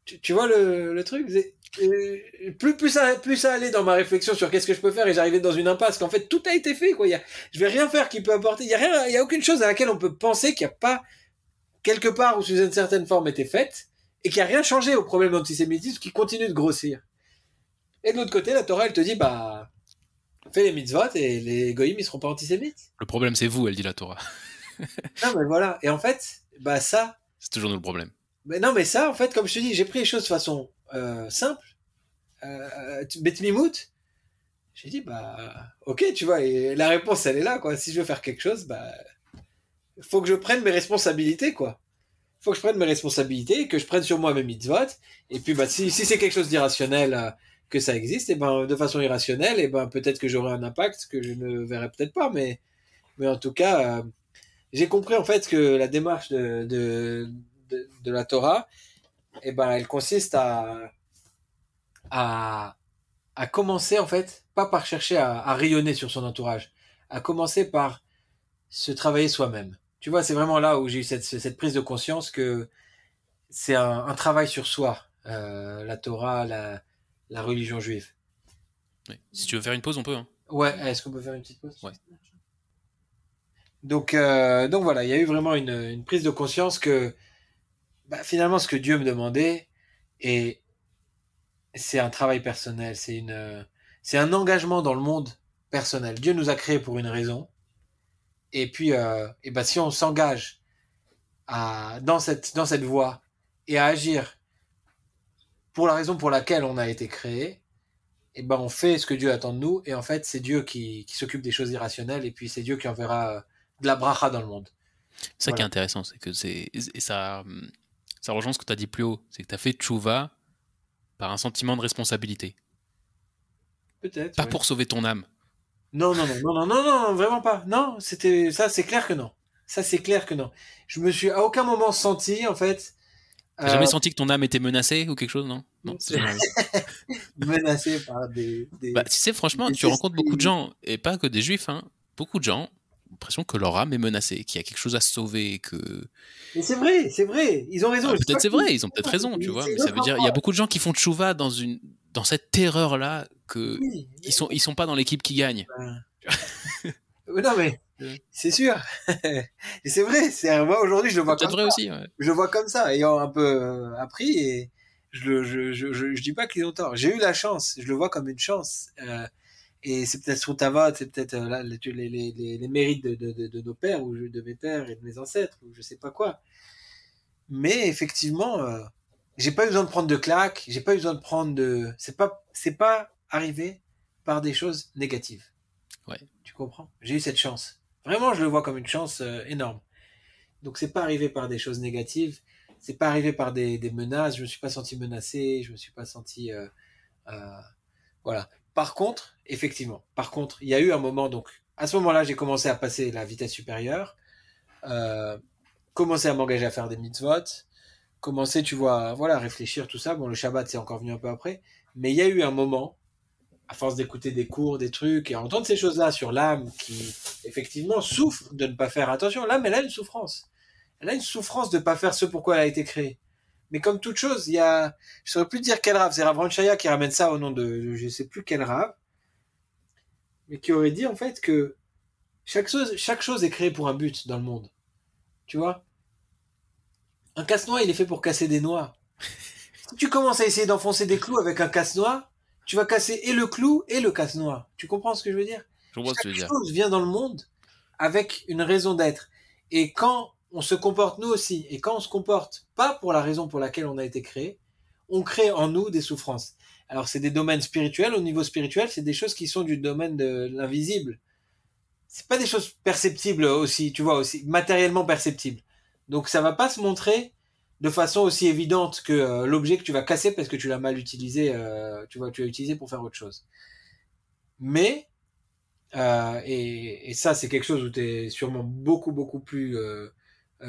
Tu vois le truc plus ça allait dans ma réflexion sur qu'est-ce que je peux faire et j'arrivais dans une impasse qu'en fait tout a été fait quoi. Je vais rien faire qui peut apporter. Il y a aucune chose à laquelle on peut penser qu'il n'y a pas quelque part ou sous une certaine forme été faite et qu'il n'y a rien changé au problème d'antisémitisme qui continue de grossir. Et de l'autre côté, la Torah elle te dit bah fais les mitzvot et les goïms ils seront pas antisémites. Le problème, c'est vous, elle dit la Torah. Non mais voilà. Et en fait, bah ça. C'est toujours nous le problème. Mais non mais ça en fait comme je te dis, j'ai pris les choses de façon simple. Bet Mimout. J'ai dit bah ok tu vois et la réponse elle est là quoi. Si je veux faire quelque chose bah faut que je prenne mes responsabilités quoi. Faut que je prenne mes responsabilités, que je prenne sur moi mes mitzvot et puis bah si c'est quelque chose d'irrationnel que ça existe et ben de façon irrationnelle et ben peut-être que j'aurai un impact que je ne verrai peut-être pas mais en tout cas j'ai compris en fait que la démarche de la Torah et ben elle consiste à à commencer en fait, pas par chercher à rayonner sur son entourage, à commencer par se travailler soi-même. Tu vois, c'est vraiment là où j'ai eu cette prise de conscience que c'est un travail sur soi, la Torah, la religion juive. Ouais. Si tu veux faire une pause, on peut. Hein. Ouais, est-ce qu'on peut faire une petite pause? Ouais. Donc voilà, il y a eu vraiment une prise de conscience que bah, finalement ce que Dieu me demandait, et c'est un travail personnel, c'est un engagement dans le monde personnel. Dieu nous a créés pour une raison. Et puis, et ben, si on s'engage dans cette voie et à agir pour la raison pour laquelle on a été créé, et ben, on fait ce que Dieu attend de nous. Et en fait, c'est Dieu qui s'occupe des choses irrationnelles. Et puis, c'est Dieu qui enverra de la bracha dans le monde. C'est ça qui est intéressant, c'est que ça rejoint ce que tu as dit plus haut. C'est que tu as fait tchouva par un sentiment de responsabilité. Peut-être. Pas pour sauver ton âme. Non, vraiment pas. Non, ça, c'est clair que non. Ça, c'est clair que non. Je me suis à aucun moment senti, en fait. T'as jamais senti que ton âme était menacée ou quelque chose, non? Non, c'est jamais menacé par Bah, tu sais, franchement, tu rencontres beaucoup de gens, et pas que des juifs, hein, beaucoup de gens ont l'impression que leur âme est menacée, qu'il y a quelque chose à sauver, que... Mais c'est vrai, ils ont raison. Ah, peut-être c'est vrai, ils ont peut-être raison, tu vois, mais ça veut dire, il y a beaucoup de gens qui font tchouva dans cette terreur-là, que ils sont pas dans l'équipe qui gagne. Non, mais c'est sûr. Et c'est vrai, moi aujourd'hui je le vois comme vrai ça. Aussi, ouais. Je le vois comme ça, ayant un peu appris et je dis pas qu'ils ont tort. J'ai eu la chance, je le vois comme une chance. Et c'est peut-être Srutava, c'est peut-être les mérites de nos pères ou de mes pères et de mes ancêtres ou je sais pas quoi. Mais effectivement, j'ai pas eu besoin de prendre de claques, j'ai pas eu besoin de prendre de. C'est pas arrivé par des choses négatives. Ouais. Tu comprends? J'ai eu cette chance. Vraiment, je le vois comme une chance énorme. Donc, c'est pas arrivé par des choses négatives. C'est pas arrivé par des menaces. Je me suis pas senti menacé. Je me suis pas senti. Voilà. Par contre, effectivement, il y a eu un moment. Donc, à ce moment-là, j'ai commencé à passer la vitesse supérieure. Commencer à m'engager à faire des mitzvot. Commencer, tu vois, voilà, à réfléchir, tout ça. Bon, le Shabbat, c'est encore venu un peu après. Mais il y a eu un moment à force d'écouter des cours, des trucs, et à entendre ces choses-là sur l'âme qui, effectivement, souffre de ne pas faire attention. L'âme, elle a une souffrance. Elle a une souffrance de ne pas faire ce pourquoi elle a été créée. Mais comme toute chose, il y a... Je ne saurais plus dire quel rave. C'est Rav Ranchaya qui ramène ça au nom de... Je ne sais plus quel rave. Mais qui aurait dit, en fait, que chaque chose est créée pour un but dans le monde. Tu vois? Un casse-noix, il est fait pour casser des noix. Si tu commences à essayer d'enfoncer des clous avec un casse-noix, tu vas casser et le clou et le casse-noix. Tu comprends ce que je veux dire? Chaque chose vient dans le monde avec une raison d'être. Et quand on se comporte nous aussi, et quand on se comporte pas pour la raison pour laquelle on a été créé, on crée en nous des souffrances. Alors c'est des domaines spirituels. Au niveau spirituel, c'est des choses qui sont du domaine de l'invisible. C'est pas des choses perceptibles aussi, tu vois, aussi matériellement perceptibles. Donc ça va pas se montrer de façon aussi évidente que l'objet que tu vas casser parce que tu l'as mal utilisé, tu l'as utilisé pour faire autre chose. Mais, et ça c'est quelque chose où tu es sûrement beaucoup plus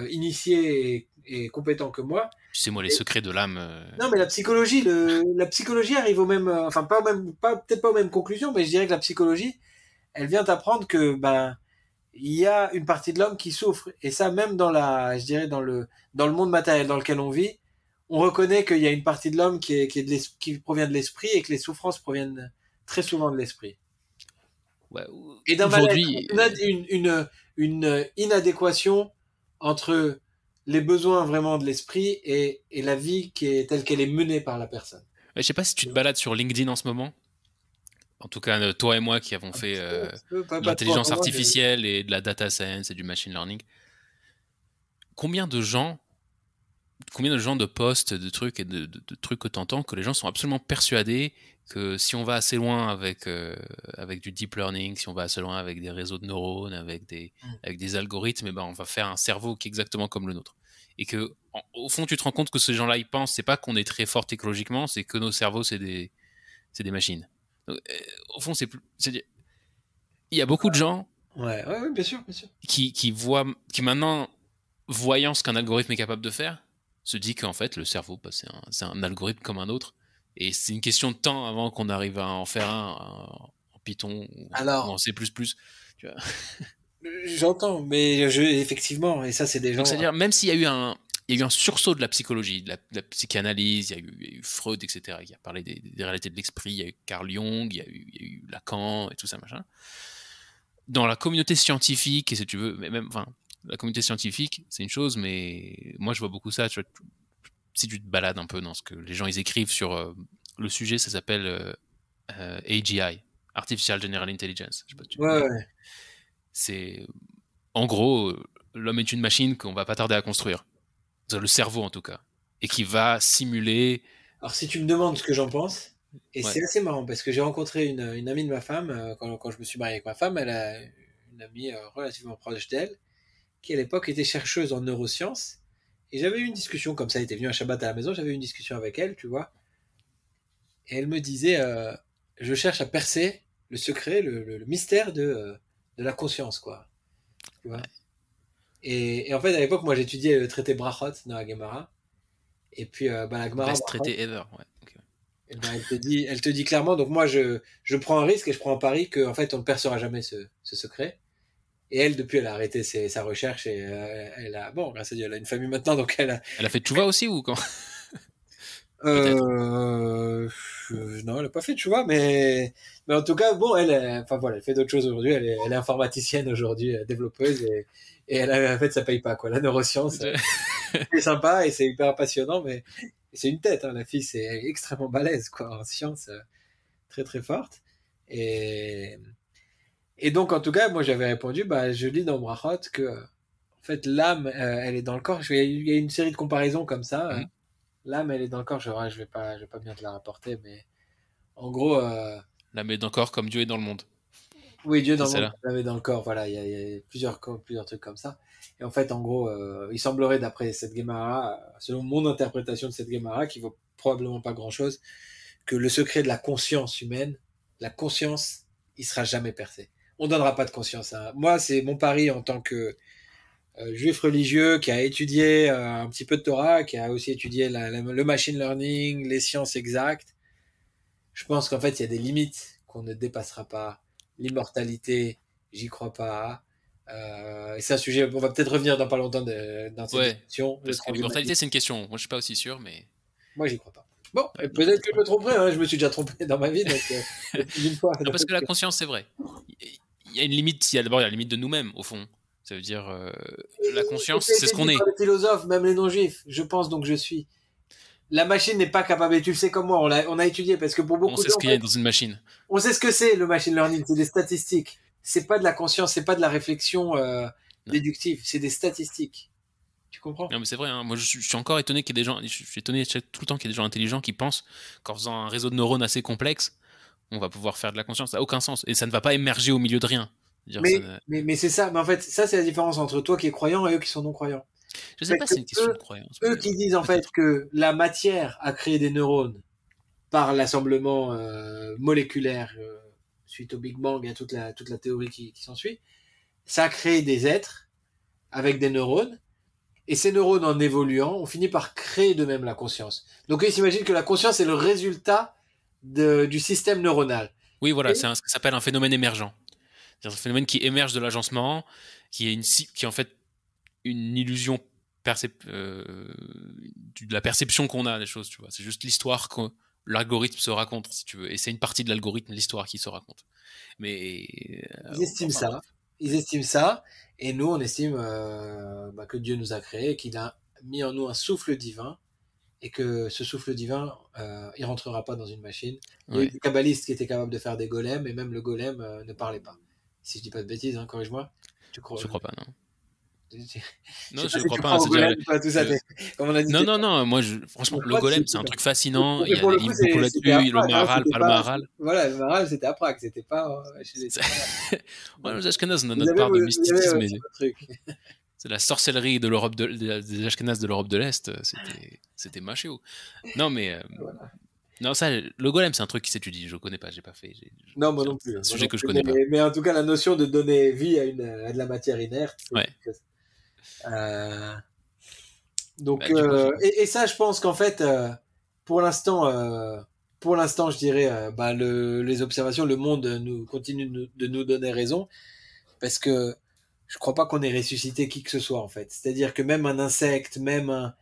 initié et compétent que moi. Tu sais, moi, les secrets de l'âme... Non, mais la psychologie arrive au même... enfin, peut-être pas aux mêmes conclusions, mais je dirais que la psychologie, elle vient t'apprendre que, ben, il y a une partie de l'homme qui souffre. Et ça, même je dirais, dans le monde matériel dans lequel on vit, on reconnaît qu'il y a une partie de l'homme qui provient de l'esprit et que les souffrances proviennent très souvent de l'esprit. Ouais, Et dans ma lettre, aujourd'hui, on a une inadéquation entre les besoins vraiment de l'esprit et la vie telle qu'elle est menée par la personne. je sais pas si tu te balades sur LinkedIn en ce moment. En tout cas, toi et moi qui avons fait Pas trop, l'intelligence moi, artificielle et de la data science et du machine learning. Combien de gens de posts, de trucs et de trucs que t'entends que les gens sont absolument persuadés que si on va assez loin avec du deep learning, si on va assez loin avec des réseaux de neurones, avec des algorithmes, et ben on va faire un cerveau qui est exactement comme le nôtre. Et que au fond, tu te rends compte que ces gens-là, ils pensent, c'est pas qu'on est très fort écologiquement, c'est que nos cerveaux, c'est des machines. Donc, au fond, il y a beaucoup de gens Ouais, bien sûr, bien sûr. qui maintenant, voyant ce qu'un algorithme est capable de faire, se dit qu'en fait, le cerveau, bah, c'est un algorithme comme un autre. Et c'est une question de temps avant qu'on arrive à en faire un en Python ou en C++. Tu vois. J'entends, mais effectivement, et ça, c'est des Donc, gens. c'est-à-dire, même s'il y a eu un sursaut de la psychologie, de la psychanalyse, il y a eu Freud, etc., qui a parlé des réalités de l'esprit, il y a eu Carl Jung, il y a eu Lacan et tout ça, machin. Dans la communauté scientifique, et si tu veux, mais même, enfin, la communauté scientifique, c'est une chose, mais moi, je vois beaucoup ça. Tu vois, si tu te balades un peu dans ce que les gens ils écrivent sur le sujet, ça s'appelle AGI, Artificial General Intelligence. Je sais pas si tu Ouais, connais. ouais. C'est en gros, l'homme est une machine qu'on va pas tarder à construire, le cerveau en tout cas, et qui va simuler. Alors, si tu me demandes ce que j'en pense, et Ouais. c'est assez marrant parce que j'ai rencontré une amie de ma femme quand je me suis marié avec ma femme, elle a une amie relativement proche d'elle qui à l'époque était chercheuse en neurosciences. Et j'avais eu une discussion comme ça, elle était venue un Shabbat à la maison, j'avais eu une discussion avec elle, tu vois. Et elle me disait, je cherche à percer le secret, le mystère de la conscience, quoi. Tu vois. Ouais. Et en fait, à l'époque, moi, j'étudiais le traité Brachot dans la Gemara. Et puis, bah, la Gemara Best Brachot, traité ever. Ouais. Okay. eh ben, elle te dit clairement, donc moi, je prends un risque et je prends un pari qu'en fait, on ne percera jamais ce secret. Et elle, depuis, elle a arrêté sa recherche et bon, grâce à Dieu, elle a une famille maintenant, donc elle a, Elle a fait Tchouva aussi ou quand? Peut-être. Euh, non, elle a pas fait, tu vois, mais en tout cas, bon, enfin voilà, elle fait d'autres choses aujourd'hui. Elle est informaticienne aujourd'hui, développeuse, et en fait, ça paye pas, quoi. La neuroscience, c'est sympa et c'est hyper passionnant, mais c'est une tête, hein. La fille, c'est extrêmement balèze, quoi, en sciences, très très forte. Et, et donc, en tout cas, moi, j'avais répondu, bah, je lis dans Brachot que, en fait, l'âme, elle est dans le corps. Il y a une série de comparaisons comme ça. Mhm. L'âme, elle est dans le corps. Je vais pas bien te la rapporter, mais en gros, La met encore comme Dieu est dans le monde. oui, Dieu C'est dans le monde, celle-là. l'âme est dans le corps. Voilà, il y a plusieurs trucs comme ça. Et en fait, en gros, il semblerait, d'après cette Gemara, selon mon interprétation de cette Gemara, qui vaut probablement pas grand-chose, que le secret de la conscience humaine, la conscience, il sera jamais percé. On donnera pas de conscience. Moi, c'est mon pari en tant que juif religieux qui a étudié un petit peu de Torah, qui a aussi étudié le machine learning, les sciences exactes. Je pense qu'en fait, il y a des limites qu'on ne dépassera pas. L'immortalité, j'y crois pas. Et c'est un sujet, on va peut-être revenir dans pas longtemps dans cette Ouais. discussion, le Parce que transhumanisme. l'immortalité, c'est une question. Moi, je suis pas aussi sûr, mais Moi, j'y crois pas. Bon, ouais, et non, peut-être peut-être que je pas. me tromperai, hein, je me suis déjà trompé dans ma vie, donc plus d'une fois. Non, parce que la conscience, c'est vrai. Il y a une limite. D'abord, il y a la limite de nous-mêmes, au fond. Ça veut dire la conscience, Ça a c'est ce été qu'on dit est. par les philosophes, même les non-juifs. Je pense donc je suis. La machine n'est pas capable, et tu le sais comme moi, on a étudié, parce que pour On beaucoup de sait ce gens, en qu'il y a fait, dans une machine. on sait ce que c'est le machine learning, c'est des statistiques. C'est pas de la conscience, c'est pas de la réflexion Non. déductive, c'est des statistiques. Tu comprends? Non, mais c'est vrai, hein. Moi, je suis encore étonné qu'il y ait des gens. Je suis étonné tout le temps qu'il y ait des gens intelligents qui pensent qu'en faisant un réseau de neurones assez complexe, on va pouvoir faire de la conscience. Ça n'a aucun sens. Et ça ne va pas émerger au milieu de rien. Dire, ça, Mais c'est ça. Mais en fait, ça, c'est la différence entre toi qui es croyant et eux qui sont non croyants. je sais Parce pas que si c'est une question de croyance, eux mais qui disent en fait peut-être. que la matière a créé des neurones par l'assemblement moléculaire suite au Big Bang et à toute la théorie qui s'ensuit, ça a créé des êtres avec des neurones. Et ces neurones, en évoluant, ont fini par créer d'eux-mêmes la conscience. Donc, ils s'imaginent que la conscience est le résultat du système neuronal. Oui, voilà, Et, c'est ce que s'appelle un phénomène émergent. C'est un phénomène qui émerge de l'agencement, qui est en fait une illusion de la perception qu'on a des choses, tu vois. C'est juste l'histoire que l'algorithme se raconte, si tu veux. Et c'est une partie de l'algorithme, l'histoire qui se raconte. Mais Ils estiment enfin, ça. bref. Ils estiment ça. Et nous, on estime que Dieu nous a créés, qu'il a mis en nous un souffle divin et que ce souffle divin, il rentrera pas dans une machine. Il y a eu Ouais. des kabbalistes qui étaient capables de faire des golems et même le golem ne parlait pas. Si je dis pas de bêtises, hein, corrige-moi. Tu crois, Je crois pas, non. je sais Non, pas je si crois tu pas. crois au C'est-à-dire, golem ou pas, tout ça. Comme on a dit, non, non, non. Moi, franchement, le golem, c'est un truc fascinant. Il y a pour des le coup, livres beaucoup c'était à là-dessus. Le Prague. Hein, Maharal, c'était pas le pas, Maharal. voilà, le Maral, c'était à Prague. C'était pas chez les. Ouais, les Ashkénazes, on a Vous notre avez, part de vous avez mysticisme. aussi votre truc. C'est la sorcellerie de l'Europe des Ashkénazes de l'Europe de l'Est. C'était machéo. Non, mais Voilà. non, ça, le golem, c'est un truc qui s'étudie. Je connais pas, j'ai pas fait. Non, moi C'est non un plus. Moi sujet non que je plus. connais pas. Mais en tout cas, la notion de donner vie à de la matière inerte, c'est Ouais. quelque chose. Donc, Bah, du coup, et ça, je pense qu'en fait, pour l'instant, je dirais, les observations, le monde continue de nous donner raison, parce que je crois pas qu'on ait ressuscité qui que ce soit, en fait. C'est-à-dire que même un insecte, même en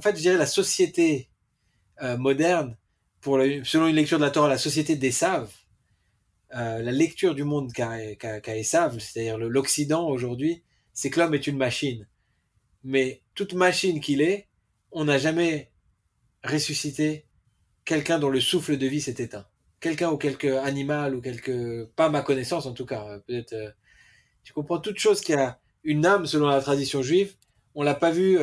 fait, je dirais la société moderne, selon une lecture de la Torah, la société d'Esav, la lecture du monde qu'a Esav, c'est-à-dire l'Occident aujourd'hui, c'est que l'homme est une machine. Mais toute machine qu'il est, on n'a jamais ressuscité quelqu'un dont le souffle de vie s'est éteint. Quelqu'un ou quelque animal ou pas à ma connaissance en tout cas, peut-être, tu comprends, toute chose qui a une âme selon la tradition juive, on l'a pas vu.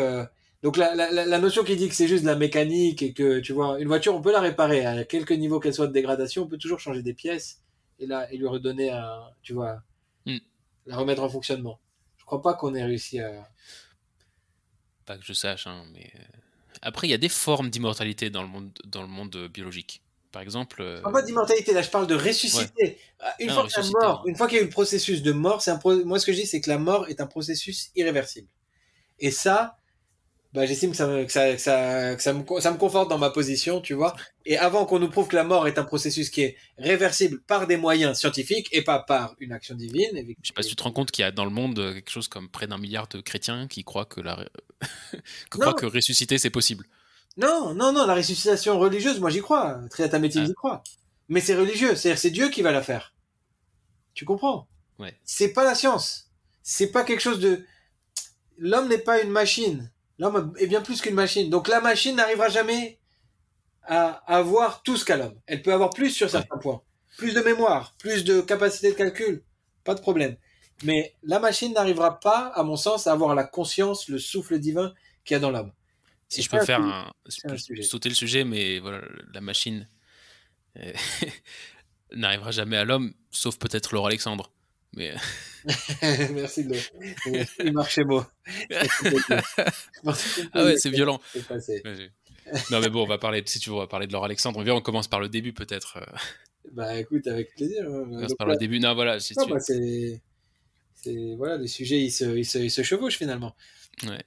Donc la notion qui dit que c'est juste de la mécanique et que tu vois, une voiture, on peut la réparer à quelque niveau qu'elle soit de dégradation, on peut toujours changer des pièces et lui redonner tu vois, Hmm. la remettre en fonctionnement. Je crois pas qu'on ait réussi à. pas que je sache, hein, mais après, il y a des formes d'immortalité dans le monde biologique. Par exemple, Je parle pas d'immortalité, là je parle de ouais, ressusciter. Une non, fois que la ressusciter, mort, non. une fois qu'il y a eu le processus de mort, moi ce que je dis c'est que la mort est un processus irréversible. Et ça, j'estime que ça me conforte dans ma position, tu vois. Et avant qu'on nous prouve que la mort est un processus qui est réversible par des moyens scientifiques et pas par une action divine. Je sais pas si tu te rends compte qu'il y a dans le monde quelque chose comme près d'1 milliard de chrétiens qui croient que croient Non, que ressusciter c'est possible. non, non, non, la ressuscitation religieuse, moi j'y crois. Triata Métine, Ah, j'y crois. Mais c'est religieux, c'est-à-dire c'est Dieu qui va la faire. Tu comprends? ouais, C'est pas la science. C'est pas quelque chose de. L'homme n'est pas une machine. L'homme est bien plus qu'une machine. Donc la machine n'arrivera jamais à avoir tout ce qu'a l'homme. Elle peut avoir plus sur ouais. certains points. Plus de mémoire, plus de capacité de calcul. Pas de problème. Mais la machine n'arrivera pas, à mon sens, à avoir la conscience, le souffle divin qu'il y a dans l'homme. Si Et je peux ça, faire c'est un sujet. sauter le sujet, mais voilà, la machine euh, n'arrivera jamais à l'homme, sauf peut-être Laure Alexandre. Mais Merci de il marche chez moi. Je pensais qu'on ah pouvait ouais, c'est violent. c'est passé. Ouais. Non mais bon, si tu veux, on va parler de Laure Alexandre. Viens, on commence par le début peut-être. Bah écoute, avec plaisir. On Hein. commence Donc par là, le début. Non, voilà, si non, tu. voilà, les sujets ils se chevauchent finalement. Ouais.